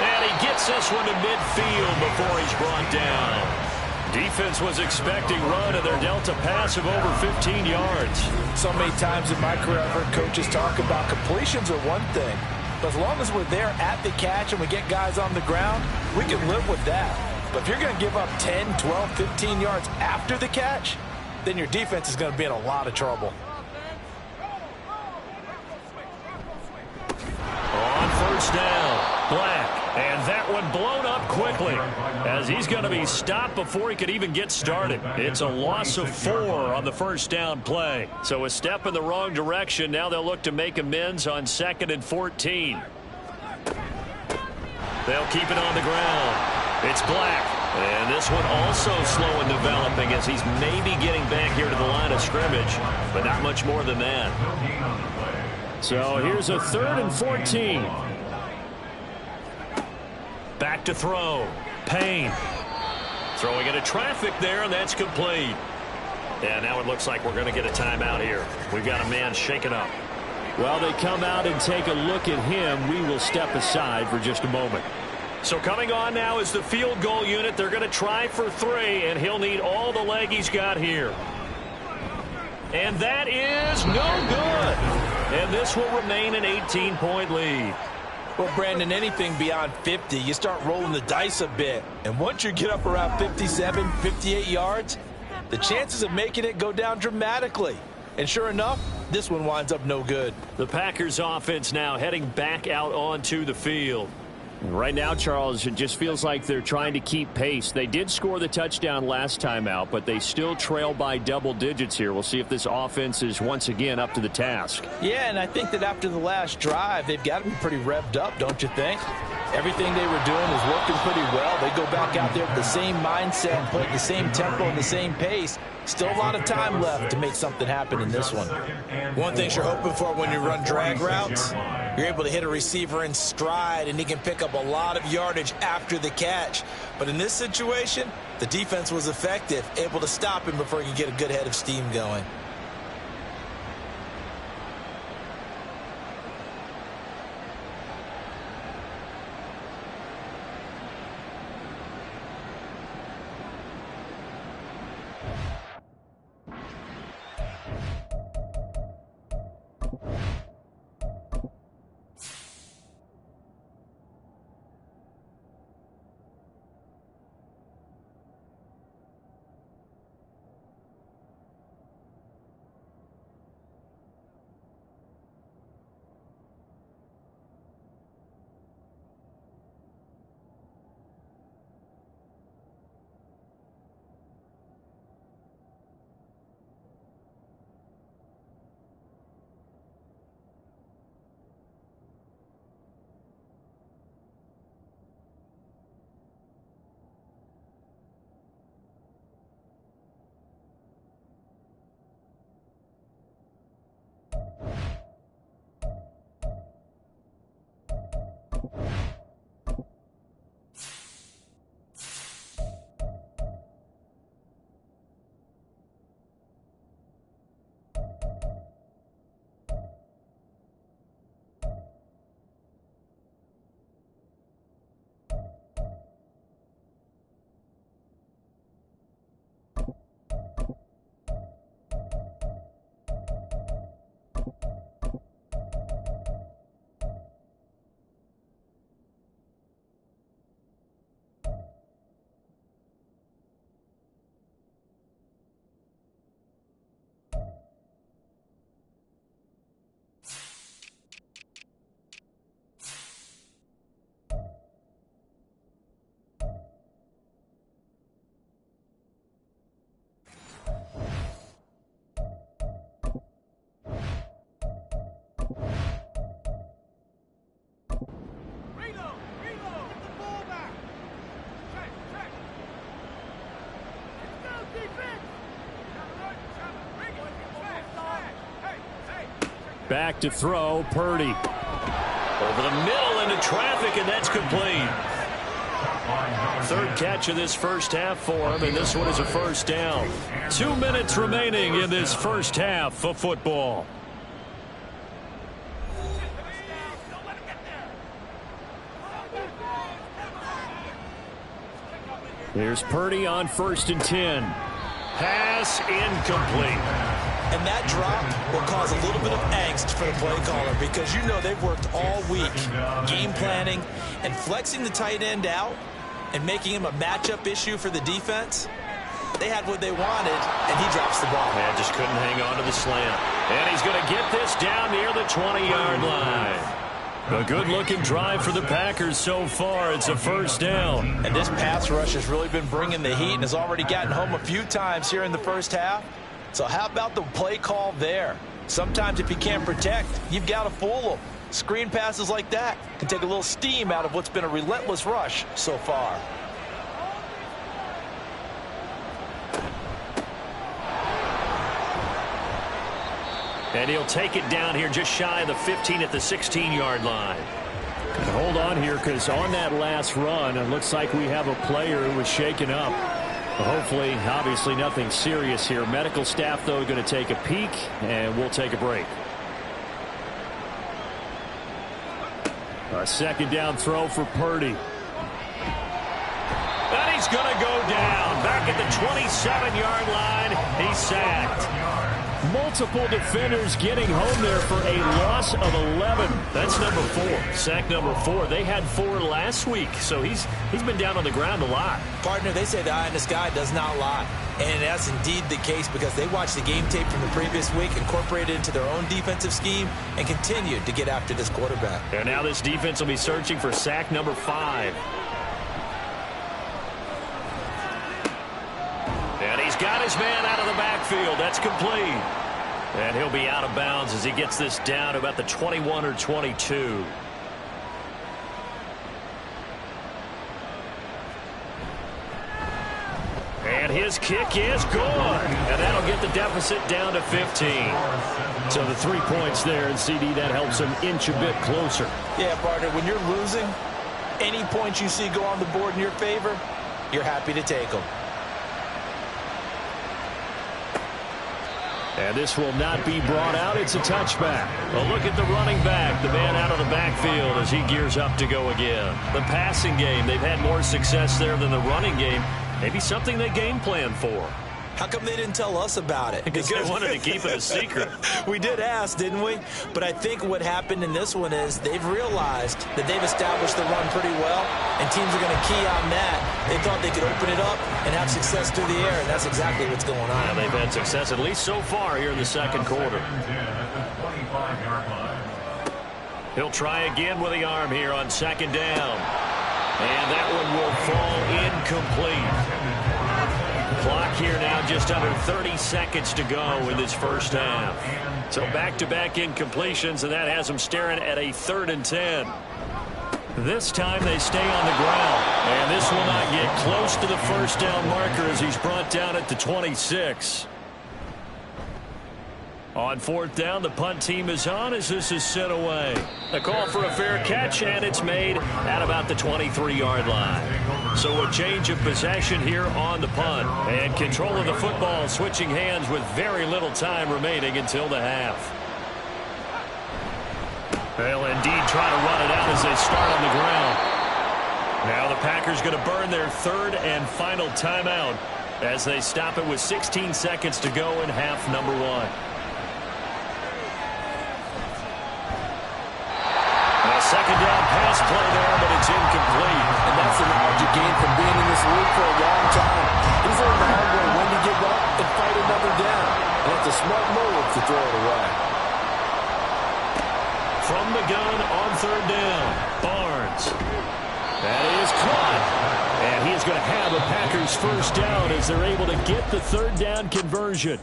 [SPEAKER 3] And he gets this one to midfield before he's brought down. Defense was expecting run, and they're dealt a pass of over 15 yards.
[SPEAKER 1] So many times in my career, I've heard coaches talk about completions are one thing. But as long as we're there at the catch and we get guys on the ground, we can live with that. But if you're going to give up 10, 12, 15 yards after the catch, then your defense is going to be in a lot of trouble.
[SPEAKER 3] On first down, Black. And that one blown up quickly as he's going to be stopped before he could even get started. It's a loss of 4 on the first down play. So a step in the wrong direction. Now they'll look to make amends on 2nd and 14. They'll keep it on the ground. It's Black. And this one also slow in developing as he's maybe getting back here to the line of scrimmage, but not much more than that. So here's a 3rd and 14. Back to throw. Payne. Throwing into traffic there, and that's complete. And now it looks like we're going to get a timeout here. We've got a man shaken up. Well, they come out and take a look at him. We will step aside for just a moment. So coming on now is the field goal unit. They're going to try for 3, and he'll need all the leg he's got here. And that is no good. And this will remain an 18-point lead.
[SPEAKER 1] Well, Brandon, anything beyond 50, you start rolling the dice a bit. And once you get up around 57, 58 yards, the chances of making it go down dramatically. And sure enough, this one winds up no good.
[SPEAKER 3] The Packers offense now heading back out onto the field. Right now, Charles, it just feels like they're trying to keep pace. They did score the touchdown last time out, but they still trail by double digits here. We'll see if this offense is once again up to the task.
[SPEAKER 1] Yeah, and I think that after the last drive, they've got to be pretty revved up, don't you think? Everything they were doing was working pretty well. They go back out there with the same mindset, playing the same tempo and the same pace. Still a lot of time left to make something happen in this one.
[SPEAKER 6] One thing you're hoping for when you run drag routes, you're able to hit a receiver in stride, and he can pick up a lot of yardage after the catch. But in this situation, the defense was effective, able to stop him before he could get a good head of steam going.
[SPEAKER 3] Back to throw, Purdy.
[SPEAKER 2] Over the middle into traffic, and that's complete. Third catch of this first half for him, and this one is a first down.
[SPEAKER 3] 2 minutes remaining in this first half of football. Here's Purdy on 1st and 10.
[SPEAKER 2] Pass incomplete.
[SPEAKER 6] And that drop will cause a little bit of angst for the play caller because you know they've worked all week game planning and flexing the tight end out and making him a matchup issue for the defense. They had what they wanted, and he drops the ball.
[SPEAKER 2] Yeah, just couldn't hang on to the slant. And he's going to get this down near the 20-yard line.
[SPEAKER 3] A good-looking drive for the Packers so far. It's a first down.
[SPEAKER 1] And this pass rush has really been bringing the heat and has already gotten home a few times here in the first half. So how about the play call there? Sometimes if you can't protect, you've got to fool them. Screen passes like that can take a little steam out of what's been a relentless rush so far.
[SPEAKER 2] And he'll take it down here just shy of the 15 at the 16-yard line.
[SPEAKER 3] And hold on here, because on that last run, it looks like we have a player who was shaken up. Hopefully, obviously nothing serious here. Medical staff, though, going to take a peek, and we'll take a break. A second down throw for Purdy.
[SPEAKER 2] And he's going to go down. Back at the 27-yard line, he's sacked.
[SPEAKER 3] Multiple defenders getting home there for a loss of 11.
[SPEAKER 2] That's number 4. Sack number 4. They had 4 last week, so he's been down on the ground a lot.
[SPEAKER 6] Partner, they say the eye in the sky does not lie. And that's indeed the case because they watched the game tape from the previous week, incorporated it into their own defensive scheme, and continued to get after this quarterback.
[SPEAKER 2] And now this defense will be searching for sack number 5. And he's got his man out of the backfield. That's complete. And he'll be out of bounds as he gets this down to about the 21 or 22. And his kick is good. And that'll get the deficit down to 15.
[SPEAKER 3] So the 3 points there, and CD, that helps him inch a bit closer.
[SPEAKER 1] Yeah, partner, when you're losing, any points you see go on the board in your favor, you're happy to take them.
[SPEAKER 3] And this will not be brought out. It's a touchback.
[SPEAKER 2] Well, look at the running back, the man out of the backfield as he gears up to go again. The passing game, they've had more success there than the running game. Maybe something they game plan for.
[SPEAKER 6] How come they didn't tell us about it?
[SPEAKER 2] Because they wanted to keep it a secret.
[SPEAKER 6] We did ask, didn't we? But I think what happened in this one is they've realized that they've established the run pretty well, and teams are going to key on that. They thought they could open it up and have success through the air, and that's exactly what's going on.
[SPEAKER 2] Yeah, they've had success, at least so far, here in the second quarter. He'll try again with the arm here on second down. And that one will fall incomplete. Clock here now just under 30 seconds to go in this first half. So back-to-back incompletions, and that has them staring at a 3rd and 10. This time they stay on the ground. And this will not get close to the first down marker as he's brought down at the 26. On 4th down, the punt team is on as this is set away. A call for a fair catch, and it's made at about the 23-yard line. So a change of possession here on the punt. And control of the football switching hands with very little time remaining until the half. They'll indeed try to run it out as they start on the ground. Now the Packers going to burn their 3rd and final timeout as they stop it with 16 seconds to go in half number 1. Second down pass play there, but it's incomplete.
[SPEAKER 1] And that's the knowledge you gain from being in this league for a long time. He's learned the hard way when to give up and fight another down. And it's a smart move to throw it away.
[SPEAKER 2] From the gun on 3rd down, Barnes.
[SPEAKER 3] That is caught. And he is going to have a Packers first down as they're able to get the 3rd down conversion.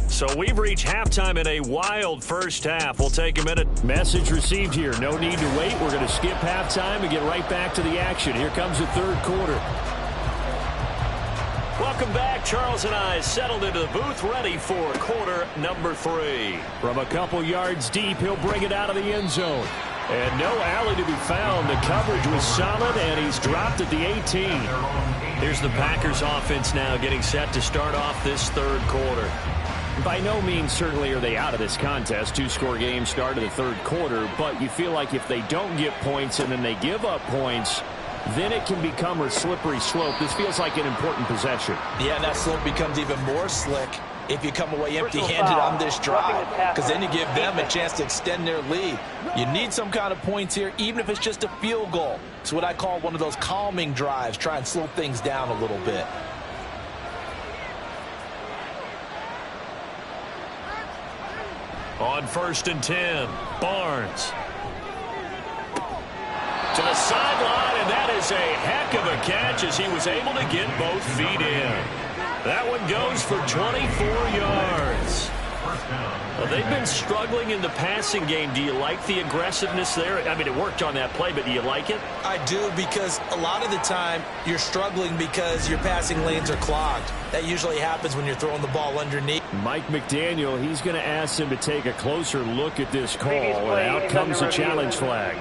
[SPEAKER 2] So we've reached halftime in a wild first half. We'll take a minute.
[SPEAKER 3] Message received here. No need to wait. We're going to skip halftime and get right back to the action. Here comes the 3rd quarter.
[SPEAKER 2] Welcome Welcome back. Charles and I settled into the booth, ready for quarter number 3.
[SPEAKER 3] From a couple yards deep, he'll bring it out of the end zone. And no alley to be found. The coverage was solid, and he's dropped at the 18.
[SPEAKER 2] Here's the Packers offense now getting set to start off this third quarter.
[SPEAKER 3] By no means certainly are they out of this contest. 2-score game start of the third quarter, but you feel like if they don't get points and then they give up points, then it can become a slippery slope. This feels like an important possession.
[SPEAKER 6] Yeah, and that slope becomes even more slick if you come away empty-handed on this drive, because then you give them a chance to extend their lead. You need some kind of points here, even if it's just a field goal. It's what I call one of those calming drives. Try and slow things down a little bit.
[SPEAKER 2] On 1st and 10, Barnes. To the sideline, and that is a heck of a catch as he was able to get both feet in. That one goes for 24 yards. Well, they've been struggling in the passing game. Do you like the aggressiveness there? I mean, it worked on that play, but do you like it?
[SPEAKER 6] I do, because a lot of the time you're struggling because your passing lanes are clogged. That usually happens when you're throwing the ball underneath.
[SPEAKER 3] Mike McDaniel, he's going to ask him to take a closer look at this call, and out comes the challenge flag.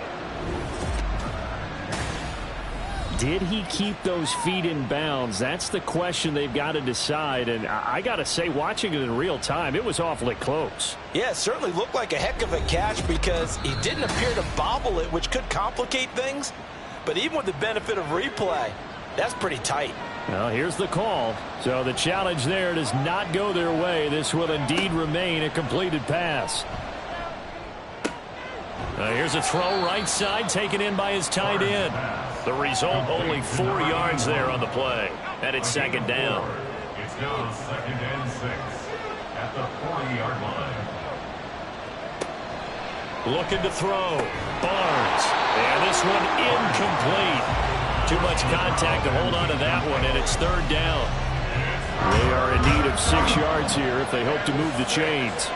[SPEAKER 3] Did he keep those feet in bounds? That's the question they've got to decide. And I got to say, watching it in real time, it was awfully close.
[SPEAKER 6] Yeah, it certainly looked like a heck of a catch because he didn't appear to bobble it, which could complicate things. But even with the benefit of replay, that's pretty tight.
[SPEAKER 3] Well, here's the call. So the challenge there does not go their way. This will indeed remain a completed pass.
[SPEAKER 2] Here's a throw right side taken in by his tight end. The result, only 4 yards there on the play. And it's second down.
[SPEAKER 4] It's now 2nd and 6 at the 40-yard line.
[SPEAKER 2] Looking to throw. Barnes. And this one incomplete. Too much contact to hold on to that one, and it's third down.
[SPEAKER 3] They are in need of 6 yards here if they hope to move the chains.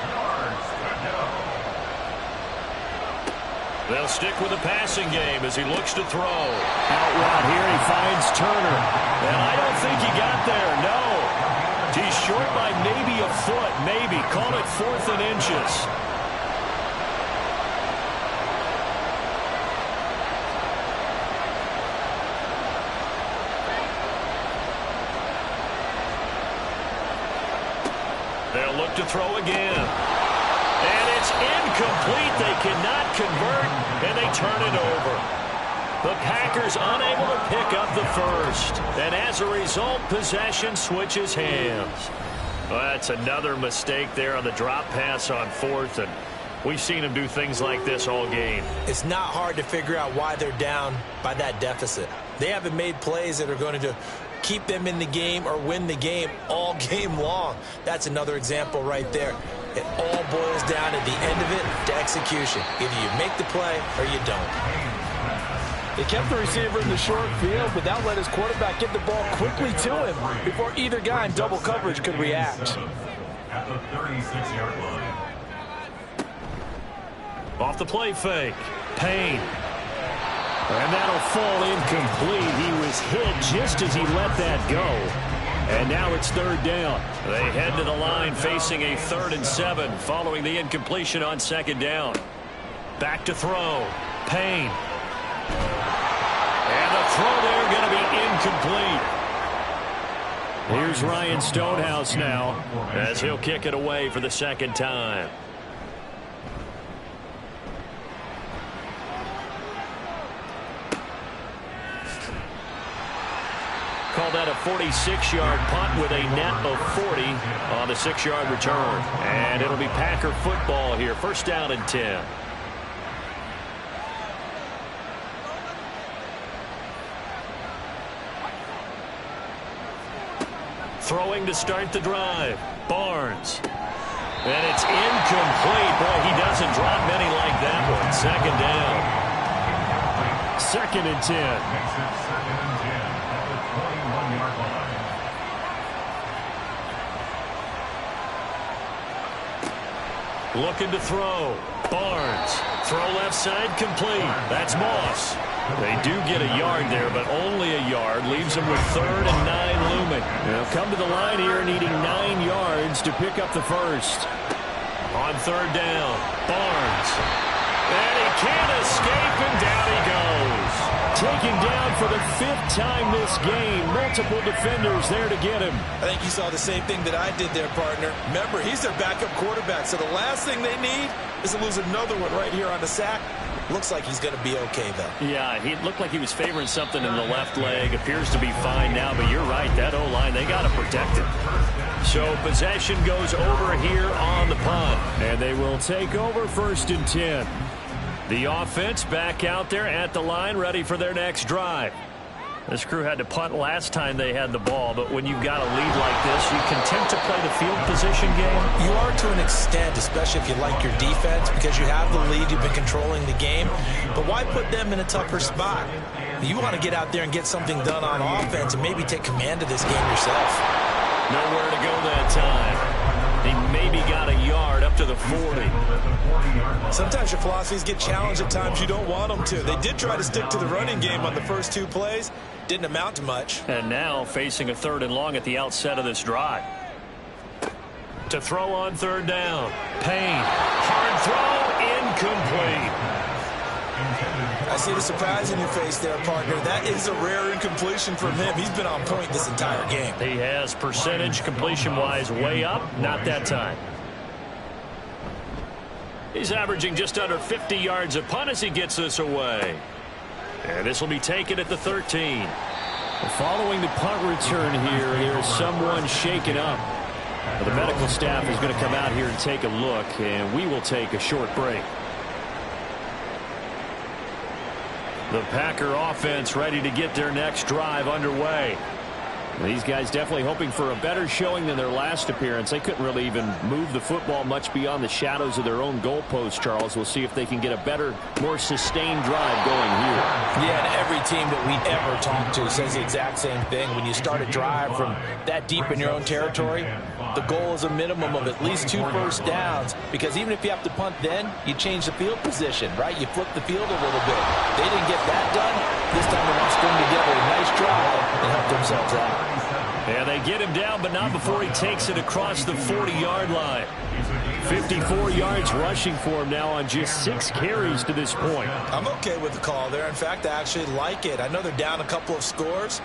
[SPEAKER 2] They'll stick with the passing game as he looks to throw.
[SPEAKER 3] Out route here, he finds Turner.
[SPEAKER 2] And I don't think he got there, no. He's short by maybe a foot, maybe. Call it 4th and inches. They'll look to throw again. And it's incomplete. They cannot convert, and they turn it over. The Packers unable to pick up the first. And as a result, possession switches hands. Well, that's another mistake there on the drop pass on 4th, and we've seen them do things like this all game.
[SPEAKER 6] It's not hard to figure out why they're down by that deficit. They haven't made plays that are going to keep them in the game or win the game all game long. That's another example right there. It all boils down at the end of it to execution. Either you make the play or you don't. They kept the receiver in the short field, but that let his quarterback get the ball quickly to him before either guy in double coverage could react.
[SPEAKER 4] At the 36-yard line.
[SPEAKER 2] Off the play fake. Payne.
[SPEAKER 3] And that'll fall incomplete. He was hit just as he let that go. And now it's third down.
[SPEAKER 2] They head to the line facing a 3rd and 7 following the incompletion on 2nd down. Back to throw. Payne. And the throw there going to be incomplete.
[SPEAKER 3] Here's Ryan Stonehouse now
[SPEAKER 2] as he'll kick it away for the second time. Call that a 46-yard punt with a net of 40 on the 6-yard return. And it'll be Packer football here. First down and 10. Throwing to start the drive. Barnes. And it's incomplete. Boy, he doesn't drop many like that one. Second down.
[SPEAKER 3] 2nd and 10.
[SPEAKER 4] Makes it 2nd and 10 at the 21-yard line.
[SPEAKER 2] Looking to throw. Barnes. Throw left side complete. That's Moss.
[SPEAKER 3] They do get a yard there, but only a yard. Leaves them with 3rd and 9 looming. They'll come to the line here needing 9 yards to pick up the first.
[SPEAKER 2] On 3rd down, Barnes. And he can't escape, and down he goes.
[SPEAKER 3] Taken down for the 5th time this game. Multiple defenders there to get him.
[SPEAKER 6] I think you saw the same thing that I did there, partner. Remember, he's their backup quarterback, so the last thing they need is to lose another one right here on the sack. Looks like he's going to be okay, though.
[SPEAKER 3] Yeah, he looked like he was favoring something in the left leg. Appears to be fine now, but you're right. That O-line, they got to protect him. So possession goes over here on the punt. And they will take over 1st and 10. The offense back out there at the line, ready for their next drive. This crew had to punt last time they had the ball, but when you've got a lead like this, you content to play the field position game?
[SPEAKER 6] You are to an extent, especially if you like your defense, because you have the lead, you've been controlling the game. But why put them in a tougher spot? You want to get out there and get something done on offense and maybe take command of this game yourself.
[SPEAKER 3] Nowhere to go that time. He maybe got a yard up to the 40.
[SPEAKER 6] Sometimes your philosophies get challenged at times you don't want them to. They did try to stick to the running game on the first 2 plays. Didn't amount to much.
[SPEAKER 3] And now facing a 3rd and long at the outset of this drive.
[SPEAKER 2] To throw on 3rd down. Payne. Hard throw. Incomplete.
[SPEAKER 6] I see the surprise in your face there, partner. That is a rare incompletion from him. He's been on point this entire game.
[SPEAKER 3] He has percentage completion-wise way up. Not that time. He's averaging just under 50 yards a punt as he gets this away. And this will be taken at the 13. Following the punt return here, there's someone shaken up. The medical staff is going to come out here and take a look, and we will take a short break. The Packer offense ready to get their next drive underway. These guys definitely hoping for a better showing than their last appearance. They couldn't really even move the football much beyond the shadows of their own goalpost, Charles. We'll see if they can get a better, more sustained drive going here.
[SPEAKER 6] Yeah, and every team that we ever talk to says the exact same thing. When you start a drive from that deep in your own territory, the goal is a minimum of at least 2 first downs, because even if you have to punt then, you change the field position, right? You flip the field a little bit. They didn't get that done. This time they want to string together a nice drive and help themselves out.
[SPEAKER 3] And they get him down, but not before he takes it across the 40-yard line. 54 yards rushing for him now on just 6 carries to this point.
[SPEAKER 6] I'm okay with the call there. In fact, I actually like it. I know they're down a couple of scores,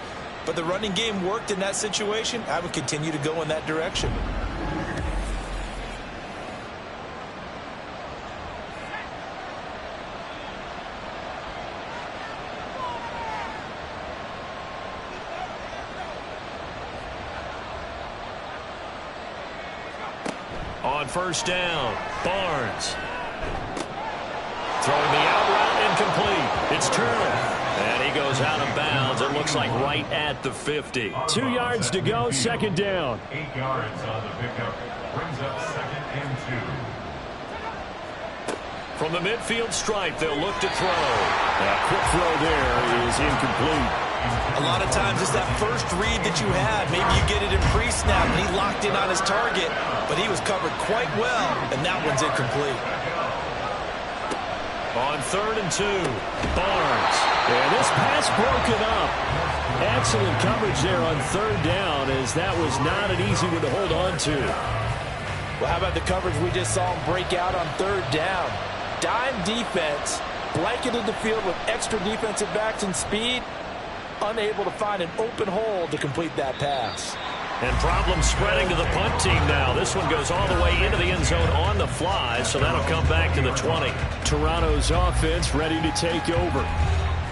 [SPEAKER 6] but the running game worked in that situation. I would continue to go in that direction.
[SPEAKER 2] On 1st down, Barnes. Throwing the out route, incomplete. It's Turner. And he goes out of bounds. It looks like right at the 50.
[SPEAKER 3] 2 yards to go, 2nd down.
[SPEAKER 4] 8 yards on the pickup. Brings up 2nd and 2.
[SPEAKER 2] From the midfield stripe, they'll look to throw.
[SPEAKER 3] A quick throw there is incomplete.
[SPEAKER 6] A lot of times it's that first read that you had. Maybe you get it in pre-snap and he locked in on his target, but he was covered quite well, and that one's incomplete.
[SPEAKER 2] On 3rd and 2, Barnes.
[SPEAKER 3] And this pass broken up. Excellent coverage there on 3rd down, as that was not an easy one to hold on to.
[SPEAKER 6] Well, how about the coverage we just saw him break out on 3rd down? Dime defense, blanketed the field with extra defensive backs and speed, unable to find an open hole to complete that pass.
[SPEAKER 2] And problems spreading to the punt team now. This one goes all the way into the end zone on the fly, so that'll come back to the 20.
[SPEAKER 3] Toronto's offense ready to take over.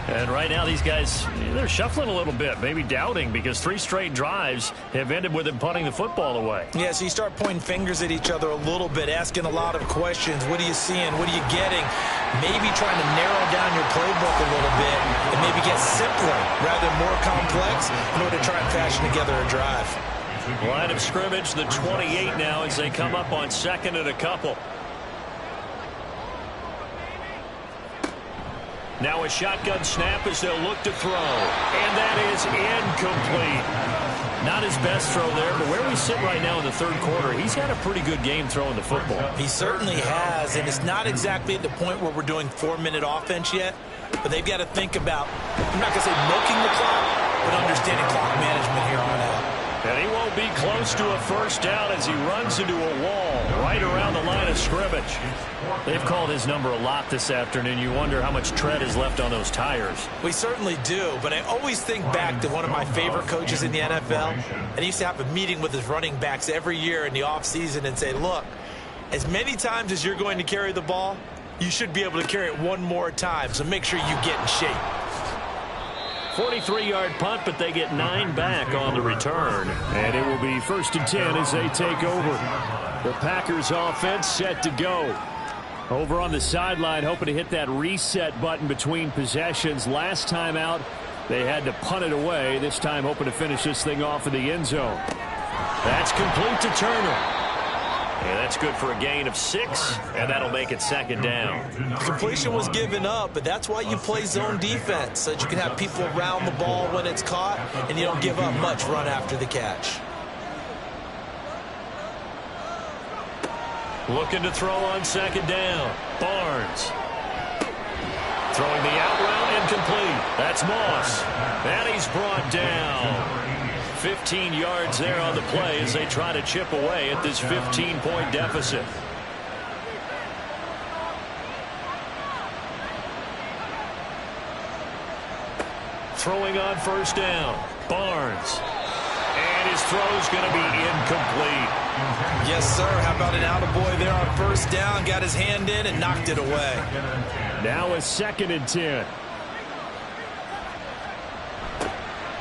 [SPEAKER 3] And right now these guys, they're shuffling a little bit, maybe doubting, because 3 straight drives have ended with them punting the football away.
[SPEAKER 6] Yeah, so you start pointing fingers at each other a little bit, asking a lot of questions. What are you seeing? What are you getting? Maybe trying to narrow down your playbook a little bit and maybe get simpler rather than more complex in order to try and fashion together a drive.
[SPEAKER 2] Line of scrimmage, the 28 now as they come up on 2nd and a couple. Now a shotgun snap as they'll look to throw. And that is incomplete. Not his best throw there, but where we sit right now in the 3rd quarter, he's had a pretty good game throwing the football.
[SPEAKER 6] He certainly has, and it's not exactly at the point where we're doing 4-minute offense yet. But they've got to think about, I'm not going to say milking the clock, but understanding clock management here on out.
[SPEAKER 3] And he won't be close to a first down as he runs into a wall right around the line of scrimmage. They've called his number a lot this afternoon. You wonder how much tread is left on those tires.
[SPEAKER 6] We certainly do, but I always think back to one of my favorite coaches in the NFL, and he used to have a meeting with his running backs every year in the offseason and say, look, as many times as you're going to carry the ball, you should be able to carry it one more time, so make sure you get in shape.
[SPEAKER 3] 43-yard punt, but they get 9 back on the return. And it will be 1st and 10 as they take over. The Packers offense set to go. Over on the sideline, hoping to hit that reset button between possessions. Last time out, they had to punt it away. This time hoping to finish this thing off in the end zone. That's complete to Turner. And that's good for a gain of 6, and that'll make it 2nd down.
[SPEAKER 6] The completion was given up, but that's why you play zone defense, so that you can have people around the ball when it's caught, and you don't give up much run after the catch.
[SPEAKER 3] Looking to throw on 2nd down. Barnes. Throwing the out route incomplete. That's Moss. And he's brought down. 15 yards there on the play as they try to chip away at this 15-point deficit. Throwing on 1st down. Barnes. And his throw's going to be incomplete.
[SPEAKER 6] Yes, sir. How about an attaboy there on 1st down? Got his hand in and knocked it away.
[SPEAKER 3] Now a 2nd and 10.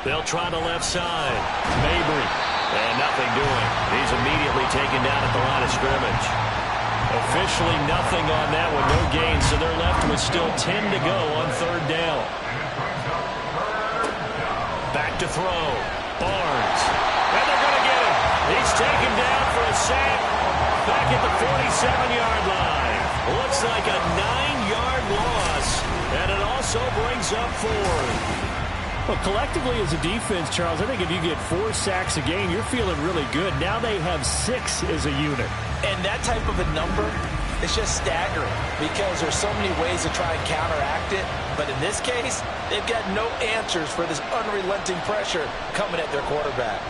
[SPEAKER 3] They'll try the left side. Mabry. And nothing doing. He's immediately taken down at the line of scrimmage. Officially nothing on that one. No gain, so they're left with still 10 to go on 3rd down. Back to throw. Barnes. And they're going to get him. He's taken down for a sack. Back at the 47-yard line. Looks like a 9-yard loss. And it also brings up 4. Well, collectively as a defense, Charles, I think if you get 4 sacks a game, you're feeling really good. Now they have 6 as a unit.
[SPEAKER 6] And that type of a number is just staggering because there's so many ways to try and counteract it. But in this case, they've got no answers for this unrelenting pressure coming at their quarterback.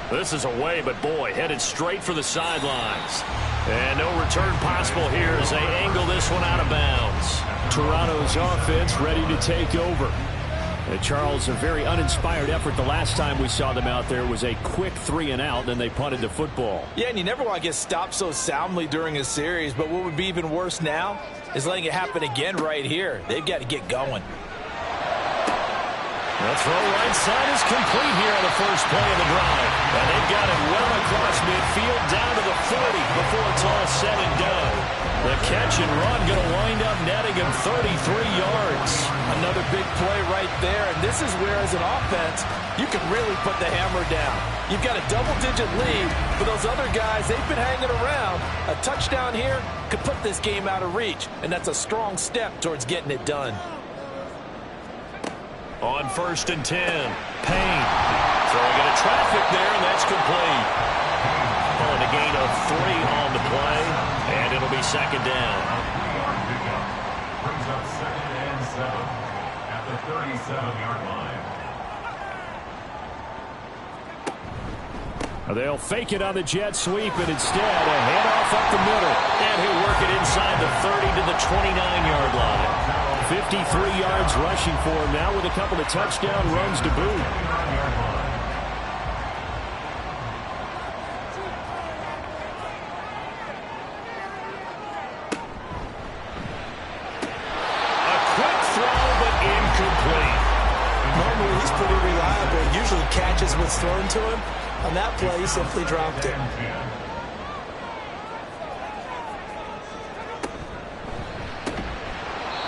[SPEAKER 3] This is away, but boy, headed straight for the sidelines. And no return possible here as they angle this one out of bounds. Toronto's offense ready to take over. Charles, a very uninspired effort the last time we saw them out there was a quick 3 and out, then they punted the football.
[SPEAKER 6] Yeah, and you never want to get stopped so soundly during a series, but what would be even worse now is letting it happen again right here. They've got to get going.
[SPEAKER 3] The throw right side is complete here on the first play of the drive. And they've got it well across midfield down to the 40 before it's all said and done. The catch and run going to wind up netting him 33 yards.
[SPEAKER 6] Another big play right there, and this is where, as an offense, you can really put the hammer down. You've got a double-digit lead, but those other guys, they've been hanging around. A touchdown here could put this game out of reach, and that's a strong step towards getting it done.
[SPEAKER 3] On 1st and 10, Payne throwing into traffic there, and that's complete. Pulling a gain of 3 on the play, and it'll be 2nd down.
[SPEAKER 4] Brings up 2nd and 7 at the 37-yard line.
[SPEAKER 3] They'll fake it on the jet sweep, and instead a handoff up the middle. And he'll work it inside the 30 to the 29-yard line. 53 yards rushing for him now with a couple of touchdown runs to boot. A quick throw, but incomplete.
[SPEAKER 6] Normally, he's pretty reliable. Usually catches what's thrown to him. On that play, he simply dropped it.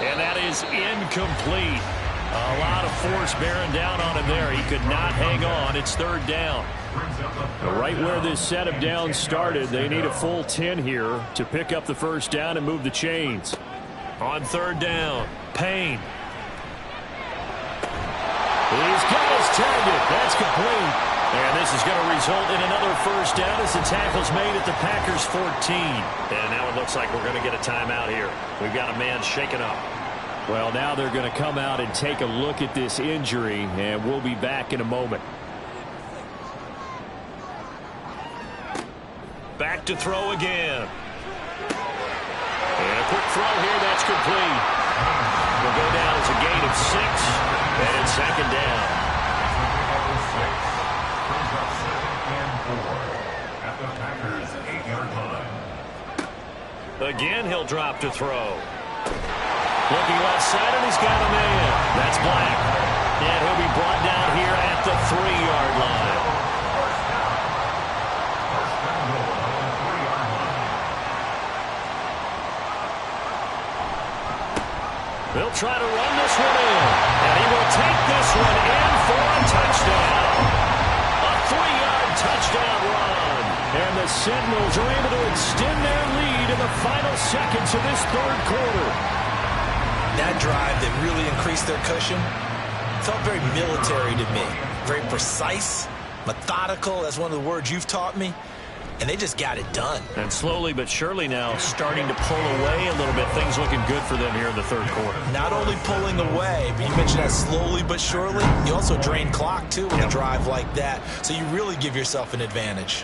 [SPEAKER 3] And that is incomplete. A lot of force bearing down on him there. He could not hang on. It's 3rd down. Right where this set of downs started, they need a full 10 here to pick up the 1st down and move the chains. On 3rd down, Payne. He's got his target. That's complete. And this is going to result in another 1st down as the tackle's made at the Packers' 14. And now it looks like we're going to get a timeout here. We've got a man shaken up. Well, now they're going to come out and take a look at this injury, and we'll be back in a moment.
[SPEAKER 2] Back to throw again. And a quick throw here, that's complete. Will go down as a gain of 6, and it's second down.
[SPEAKER 4] At the Packers' 8-yard line.
[SPEAKER 2] Again, he'll drop to throw. Looking left side, and he's got a man. That's Black. And he'll be brought down here at the 3-yard line. They'll try to run this one in. And he will take this one in for a touchdown. A 3-yard touchdown run.
[SPEAKER 3] And the Sentinels are able to extend their lead in the final seconds of this third quarter.
[SPEAKER 6] That drive that really increased their cushion felt very military to me. Very precise, methodical. That's one of the words you've taught me. And they just got it done.
[SPEAKER 2] And slowly but surely now starting to pull away a little bit. Things looking good for them here in the third quarter.
[SPEAKER 6] Not only pulling away, but you mentioned that slowly but surely. You also drain clock, too, with a drive like that. So you really give yourself an advantage.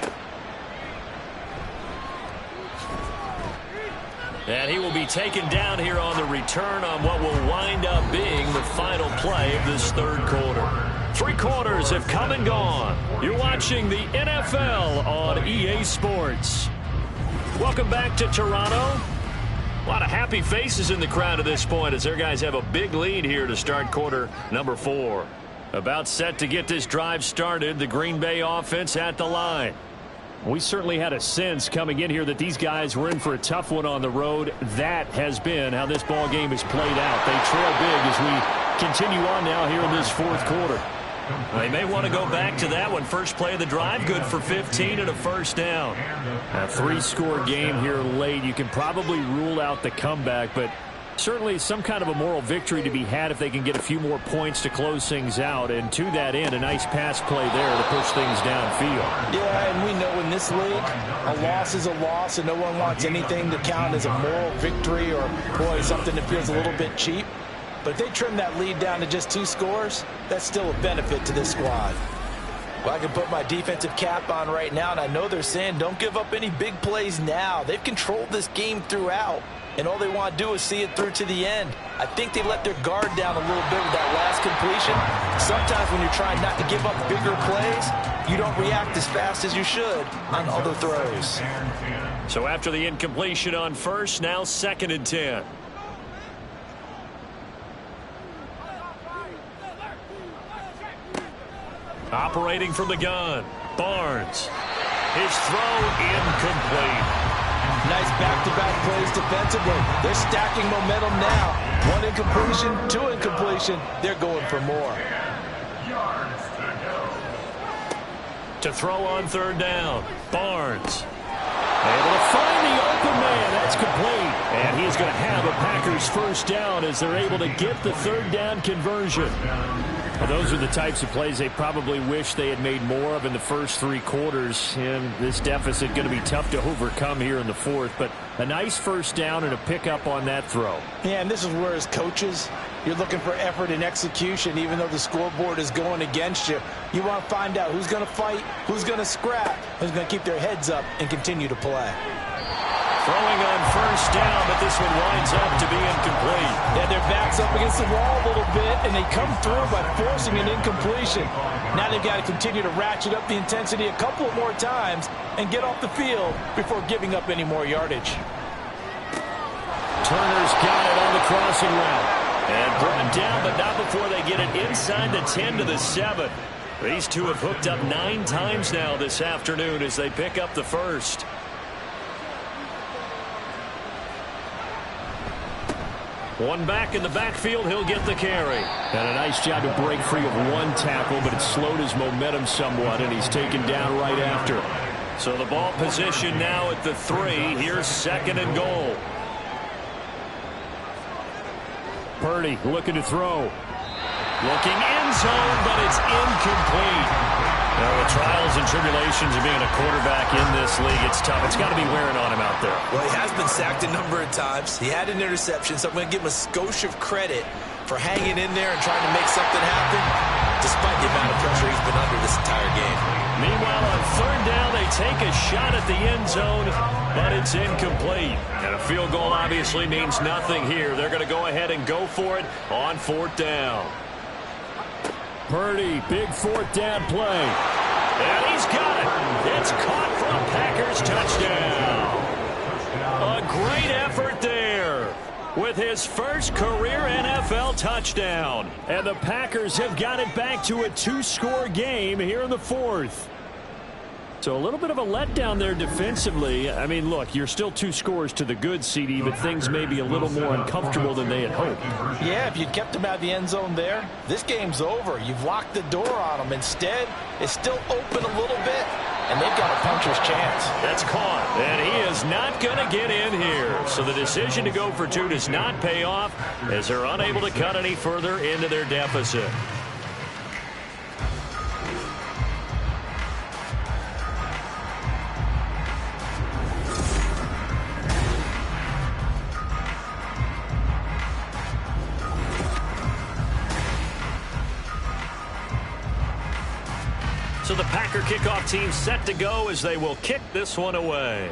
[SPEAKER 2] And he will be taken down here on the return on what will wind up being the final play of this third quarter. 3 quarters have come and gone. You're watching the NFL on EA Sports. Welcome back to Toronto. A lot of happy faces in the crowd at this point as their guys have a big lead here to start quarter number 4. About set to get this drive started, the Green Bay offense at the line.
[SPEAKER 3] We certainly had a sense coming in here that these guys were in for a tough one on the road. That has been how this ball game has played out. They trail big as we continue on now here in this fourth quarter.
[SPEAKER 2] They may want to go back to that one. First play of the drive, good for 15 and a first down.
[SPEAKER 3] A 3-score game here late. You can probably rule out the comeback, but certainly some kind of a moral victory to be had if they can get a few more points to close things out. And to that end, a nice pass play there to push things downfield.
[SPEAKER 6] Yeah, and we know in this league, a loss is a loss, and no one wants anything to count as a moral victory or, boy, something that feels a little bit cheap. But if they trim that lead down to just 2 scores, that's still a benefit to this squad. Well, I can put my defensive cap on right now, and I know they're saying don't give up any big plays now. They've controlled this game throughout, and all they want to do is see it through to the end. I think they let their guard down a little bit with that last completion. Sometimes when you're trying not to give up bigger plays, you don't react as fast as you should on other throws.
[SPEAKER 2] So after the incompletion on first, now 2nd and 10. Operating from the gun, Barnes. His throw incomplete.
[SPEAKER 6] Nice back-to-back plays defensively. They're stacking momentum now. 1 incompletion, 2 incompletion. They're going for more.
[SPEAKER 2] To throw on 3rd down, Barnes.
[SPEAKER 3] Able to find the open man. That's complete. And he's going to have a Packers first down as they're able to get the 3rd down conversion. Well, those are the types of plays they probably wish they had made more of in the first 3 quarters. And this deficit going to be tough to overcome here in the 4th. But a nice first down and a pickup on that throw.
[SPEAKER 6] Yeah, and this is where as coaches, you're looking for effort and execution, even though the scoreboard is going against you. You want to find out who's going to fight, who's going to scrap, who's going to keep their heads up and continue to play.
[SPEAKER 2] Throwing on first down, but this one winds up to be incomplete.
[SPEAKER 6] Yeah, their back's up against the wall a little bit, and they come through by forcing an incompletion. Now they've got to continue to ratchet up the intensity a couple more times and get off the field before giving up any more yardage.
[SPEAKER 3] Turner's got it on the crossing route.
[SPEAKER 2] And brought down, but not before they get it inside the 10 to the 7. These two have hooked up 9 times now this afternoon as they pick up the first. One back in the backfield, he'll get the carry.
[SPEAKER 3] And a nice job to break free of 1 tackle, but it slowed his momentum somewhat, and he's taken down right after.
[SPEAKER 2] So the ball position now at the 3. Here's 2nd and goal.
[SPEAKER 3] Purdy looking to throw.
[SPEAKER 2] Looking end zone, but it's incomplete. Now the trial
[SPEAKER 3] trials and tribulations of being a quarterback in this league. It's tough. It's got to be wearing on him out there.
[SPEAKER 6] Well, he has been sacked a number of times. He had an interception, so I'm going to give him a skosh of credit for hanging in there and trying to make something happen, despite the amount of pressure he's been under this entire game.
[SPEAKER 3] Meanwhile, on third down, they take a shot at the end zone, but it's incomplete. And a field goal obviously means nothing here. They're going to go ahead and go for it on fourth down. Purdy, big fourth down play. And he's got it. It's caught for a Packers touchdown. A great effort there with his first career NFL touchdown. And the Packers have got it back to a 2-score game here in the fourth. So a little bit of a letdown there defensively. I mean, look, you're still 2 scores to the good, CD, but things may be a little more uncomfortable than they had hoped.
[SPEAKER 1] Yeah, if you'd kept him out of the end zone there, this game's over. You've locked the door on him. Instead, it's still open a little bit, and they've got a puncher's chance.
[SPEAKER 3] That's caught, and he is not going to get in here. So the decision to go for 2 does not pay off as they're unable to cut any further into their deficit. So the Packer kickoff team set to go as they will kick this one away.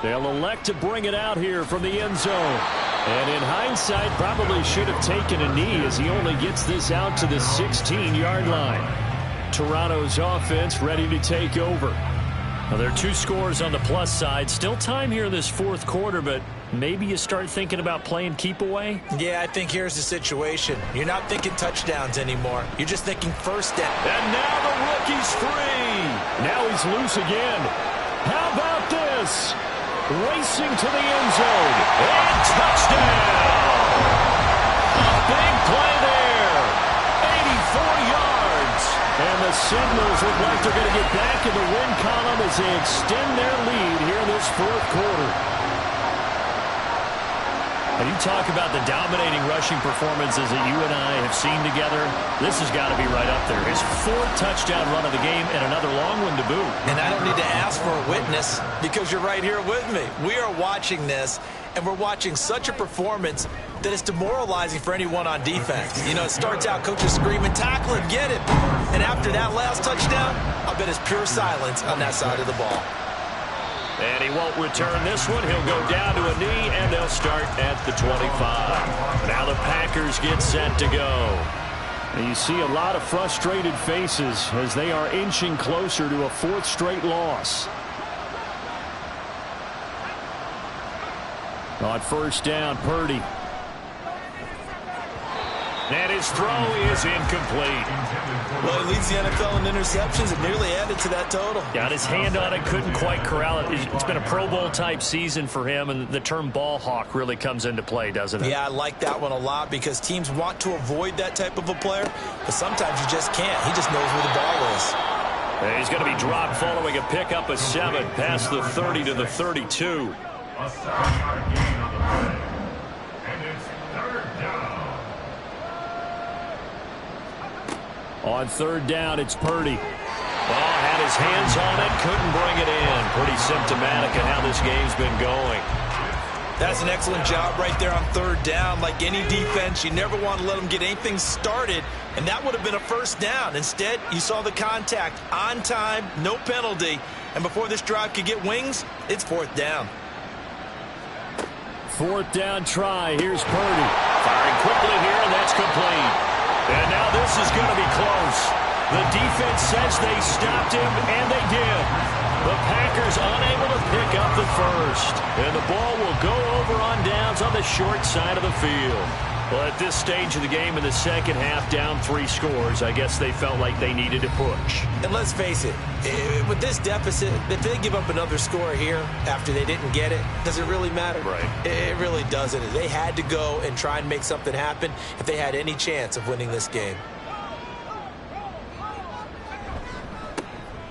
[SPEAKER 3] They'll elect to bring it out here from the end zone. And in hindsight, probably should have taken a knee as he only gets this out to the 16-yard line. Toronto's offense ready to take over. Now, there are 2 scores on the plus side. Still time here in this fourth quarter, but maybe you start thinking about playing keep away?
[SPEAKER 6] Yeah, I think here's the situation. You're not thinking touchdowns anymore. You're just thinking first down.
[SPEAKER 3] And now the rookie's free. Now he's loose again. How about this? Racing to the end zone. And touchdown. A big play there. 84 yards. And the Sentinels look like they're going to get back in the win column as they extend their lead here in this fourth quarter. And you talk about the dominating rushing performances that you and I have seen together. This has got to be right up there. His 4th touchdown run of the game and another long one to boot.
[SPEAKER 6] And I don't need to ask for a witness because you're right here with me. We are watching this, and we're watching such a performance that it's demoralizing for anyone on defense. You know, it starts out, coaches screaming, tackle him, get him. And after that last touchdown, I bet it's pure silence on that side of the ball.
[SPEAKER 3] And he won't return this one. He'll go down to a knee, and they'll start at the 25. Now the Packers get set to go. And you see a lot of frustrated faces as they are inching closer to a 4th straight loss. On first down, Purdy. And his throw is incomplete.
[SPEAKER 6] Well, he leads the NFL in interceptions and nearly added to that total.
[SPEAKER 3] Got his hand on it, couldn't quite corral it. It's been a Pro Bowl-type season for him, and the term ball hawk really comes into play, doesn't it?
[SPEAKER 6] Yeah, I like that one a lot because teams want to avoid that type of a player, but sometimes you just can't. He just knows where the ball is.
[SPEAKER 3] And he's going to be dropped following a pickup of 7 past the 30 to the 32.
[SPEAKER 4] A 7-yard gain on the play. And it's 3rd down.
[SPEAKER 3] On 3rd down, it's Purdy. Well, had his hands on it, couldn't bring it in. Pretty symptomatic of how this game's been going.
[SPEAKER 6] That's an excellent job right there on 3rd down. Like any defense, you never want to let them get anything started, and that would have been a first down. Instead, you saw the contact on time, no penalty, and before this drive could get wings, it's 4th down.
[SPEAKER 3] 4th down try. Here's Purdy. Firing quickly here, and that's complete. And now this is going to be close. The defense says they stopped him, and they did. The Packers unable to pick up the first. And the ball will go over on downs on the short side of the field. Well, at this stage of the game in the second half, down 3 scores, I guess they felt like they needed to push.
[SPEAKER 6] And let's face it, with this deficit, if they give up another score here after they didn't get it, does it really matter?
[SPEAKER 3] Right.
[SPEAKER 6] It really doesn't. They had to go and try and make something happen if they had any chance of winning this game.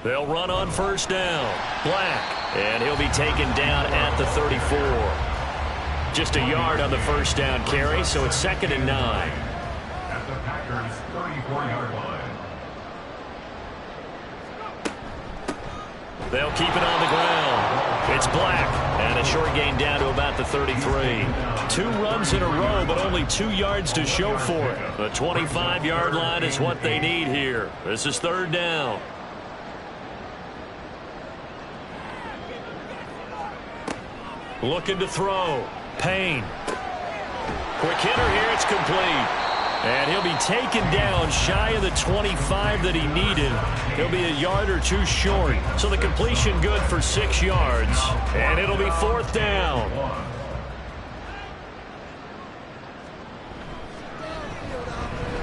[SPEAKER 3] They'll run on first down. Black. And he'll be taken down at the 34. Just a yard on the first down carry, so it's 2nd and 9.
[SPEAKER 4] At the Packers' 34-yard line.
[SPEAKER 2] They'll keep it on the ground. It's Black, and a short gain down to about the 33. 2 runs in a row, but only 2 yards to show for it. The 25-yard line is what they need here. This is 3rd down. Looking to throw. Payne. Quick hitter here. It's complete. And he'll be taken down shy of the 25 that he needed. He'll be a yard or 2 short. So the completion good for 6 yards. And it'll be 4th down.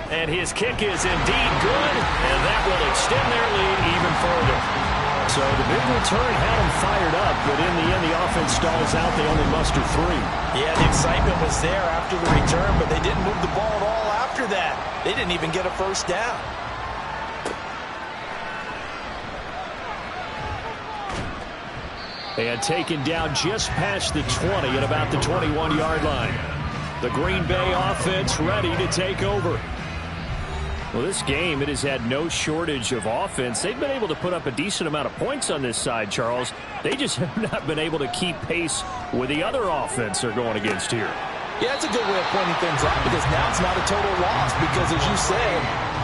[SPEAKER 2] And his kick is indeed good. And that will extend their lead even further.
[SPEAKER 3] So the big return had them fired up, but in the end, the offense stalls out. They only muster 3.
[SPEAKER 6] Yeah, the excitement was there after the return, but they didn't move the ball at all after that. They didn't even get a first down.
[SPEAKER 3] And taken down just past the 20 at about the 21-yard line. The Green Bay offense ready to take over. Well, this game, it has had no shortage of offense. They've been able to put up a decent amount of points on this side, Charles. They just have not been able to keep pace with the other offense they're going against here.
[SPEAKER 6] Yeah, it's a good way of pointing things out because now it's not a total loss because, as you said,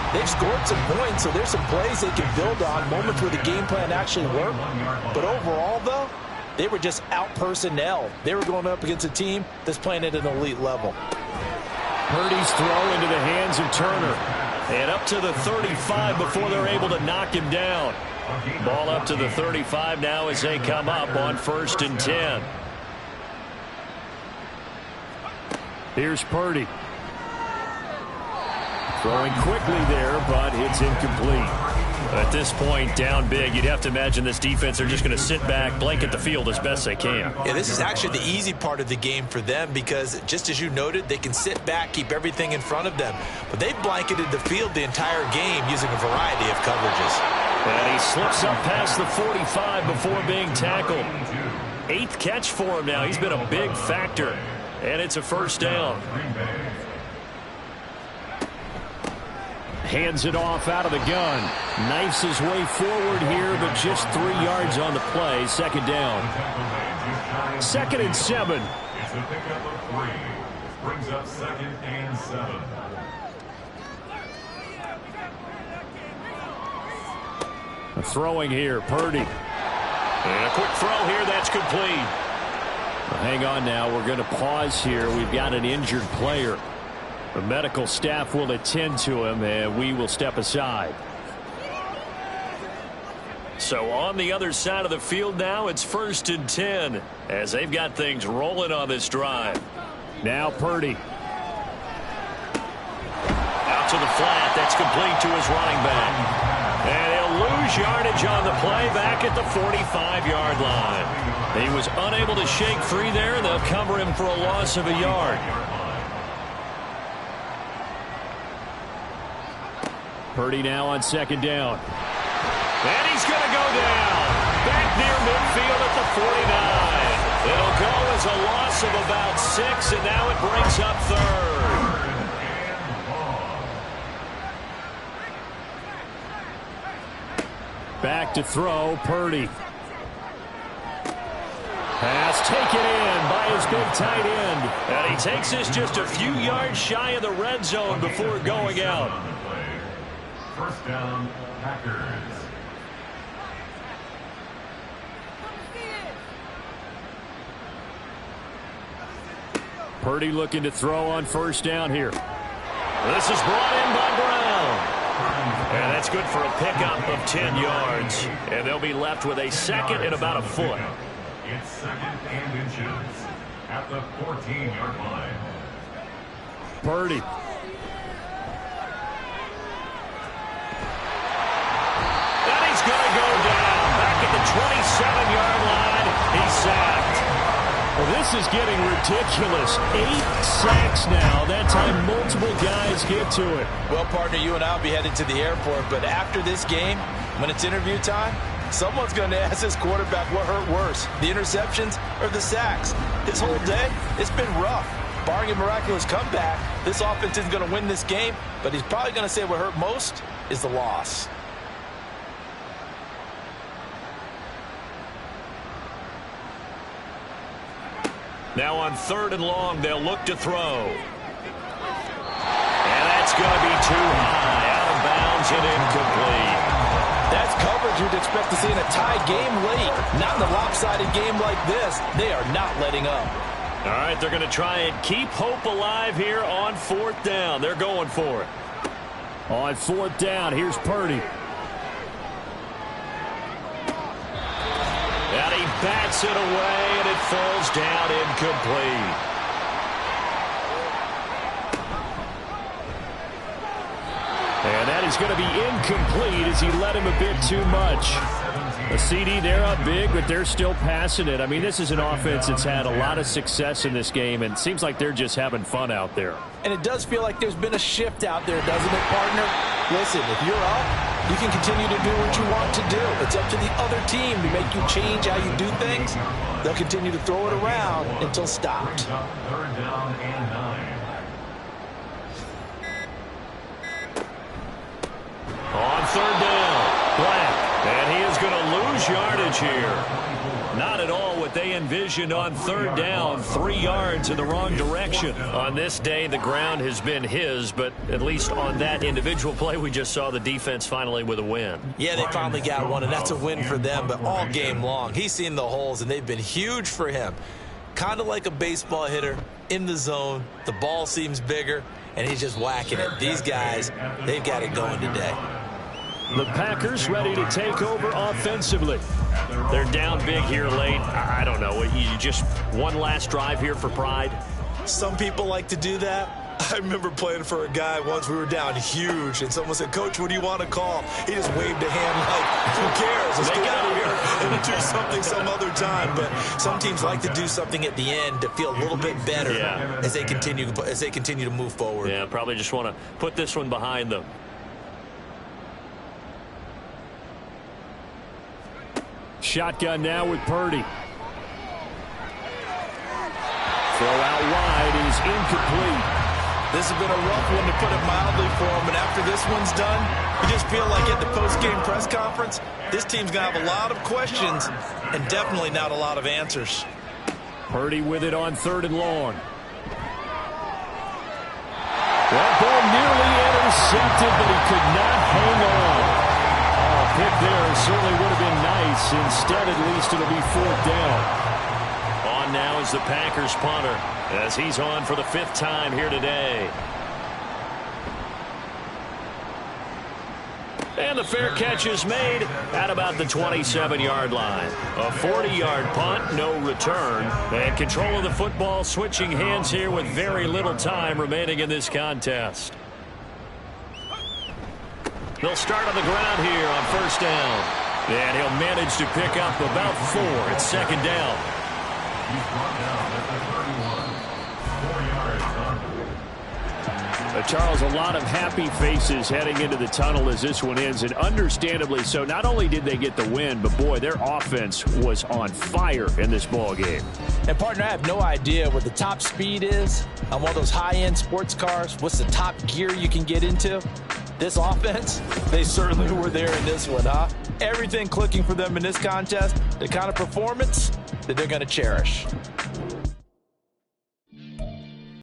[SPEAKER 6] they've scored some points, so there's some plays they can build on, moments where the game plan actually worked. But overall, though, they were just out-personnel. They were going up against a team that's playing at an elite level.
[SPEAKER 3] Purdy's throw into the hands of Turner. And up to the 35 before they're able to knock him down. Ball up to the 35 now as they come up on 1st and 10. Here's Purdy. Throwing quickly there, but it's incomplete. At this point, down big, you'd have to imagine this defense are just going to sit back, blanket the field as best they can.
[SPEAKER 6] Yeah, this is actually the easy part of the game for them because, just as you noted, they can sit back, keep everything in front of them. But they blanketed the field the entire game using a variety of coverages.
[SPEAKER 3] And he slips up past the 45 before being tackled. 8th catch for him now. He's been a big factor. And it's a first down. Hands it off out of the gun. Knifes his way forward here, but just 3 yards on the play. 2nd down. 2nd and 7.
[SPEAKER 4] It's a pickup of 3. Brings up 2nd and 7.
[SPEAKER 3] Throwing here, Purdy.
[SPEAKER 2] And a quick throw here, that's complete.
[SPEAKER 3] Hang on now, we're going to pause here. We've got an injured player. The medical staff will attend to him, and we will step aside.
[SPEAKER 2] So on the other side of the field now, it's 1st and 10 as they've got things rolling on this drive.
[SPEAKER 3] Now Purdy.
[SPEAKER 2] Out to the flat. That's complete to his running back. And he'll lose yardage on the play back at the 45-yard line. He was unable to shake free there, and they'll cover him for a loss of a yard.
[SPEAKER 3] Purdy now on 2nd down.
[SPEAKER 2] And he's going to go down. Back near midfield at the 49. It'll go as a loss of about 6, and now it brings up 3rd.
[SPEAKER 3] Back to throw, Purdy. Pass taken in by his big tight end.
[SPEAKER 2] And he takes this just a few yards shy of the red zone before going out.
[SPEAKER 4] 1st down, Packers.
[SPEAKER 3] Purdy looking to throw on 1st down here.
[SPEAKER 2] This is brought in by Brown. And that's good for a pickup of 10 yards. And they'll be left with a 2nd and about a foot.
[SPEAKER 4] It's 2nd and inches at the 14-yard line.
[SPEAKER 3] Purdy.
[SPEAKER 2] And he's going to go down. Back at the 27-yard line. He's sacked.
[SPEAKER 3] Well, this is getting ridiculous. 8 sacks now. That time multiple guys get to it.
[SPEAKER 6] Well, partner, you and I will be headed to the airport, but after this game, when it's interview time, someone's going to ask this quarterback what hurt worse, the interceptions or the sacks. His whole day, it's been rough. Barring a miraculous comeback, this offense isn't going to win this game, but he's probably going to say what hurt most is the loss.
[SPEAKER 2] Now on 3rd and long, they'll look to throw. And that's going to be too high. Out of bounds and incomplete.
[SPEAKER 1] That's coverage you'd expect to see in a tie game late. Not in a lopsided game like this. They are not letting up.
[SPEAKER 2] All right, they're going to try and keep hope alive here on 4th down. They're going for it.
[SPEAKER 3] On 4th down, here's Purdy.
[SPEAKER 2] And he bats it away, and it falls down incomplete.
[SPEAKER 3] And that is going to be incomplete as he let him a bit too much. A CD, they're up big, but they're still passing it. I mean, this is an offense that's had a lot of success in this game, and it seems like they're just having fun out there.
[SPEAKER 1] And it does feel like there's been a shift out there, doesn't it, partner? Listen, if you're up, you can continue to do what you want to do. It's up to the other team to make you change how you do things. They'll continue to throw it around until stopped.
[SPEAKER 4] 3rd down and 9.
[SPEAKER 2] On 3rd down, Black. And he is going to lose yardage here. Not at all what they envisioned on 3rd down. 3 yards in the wrong direction.
[SPEAKER 3] On this day, the ground has been his, but at least on that individual play, we just saw the defense finally with a win.
[SPEAKER 6] Yeah, they finally got one, and that's a win for them, but all game long, he's seen the holes, and they've been huge for him. Kind of like a baseball hitter in the zone. The ball seems bigger, and he's just whacking it. These guys, they've got it going today.
[SPEAKER 3] The Packers ready to take over offensively. They're down big here late. I don't know. You just one last drive here for pride?
[SPEAKER 6] Some people like to do that. I remember playing for a guy once. We were down huge, and someone said, "Coach, what do you want to call?" He just waved a hand like, "Who cares? Let's get out of here and do something some other time." But some teams like to do something at the end to feel a little bit better as they continue to move forward.
[SPEAKER 3] Yeah, probably just want to put this one behind them. Shotgun now with Purdy. Throw out wide is incomplete.
[SPEAKER 1] This has been a rough one, to put it mildly, for him. And after this one's done, you just feel like at the post-game press conference, this team's going to have a lot of questions and definitely not a lot of answers.
[SPEAKER 3] Purdy with it on 3rd and long. That ball nearly intercepted, but he could not hang on. Pick there certainly would have been nice. Instead, at least it'll be 4th down.
[SPEAKER 2] On now is the Packers punter as he's on for the 5th time here today. And the fair catch is made at about the 27-yard line. A 40-yard punt, no return. And control of the football switching hands here with very little time remaining in this contest. They'll start on the ground here on 1st down. And he'll manage to pick up about 4 at 2nd down.
[SPEAKER 4] He's brought down at the 31. 4 yards on.
[SPEAKER 3] Charles, a lot of happy faces heading into the tunnel as this one ends, and understandably so. Not only did they get the win, but boy, their offense was on fire in this ball game.
[SPEAKER 1] And partner, I have no idea what the top speed is on one of those high-end sports cars. What's the top gear you can get into? This offense, they certainly were there in this one, huh? Everything clicking for them in this contest, the kind of performance that they're going to cherish.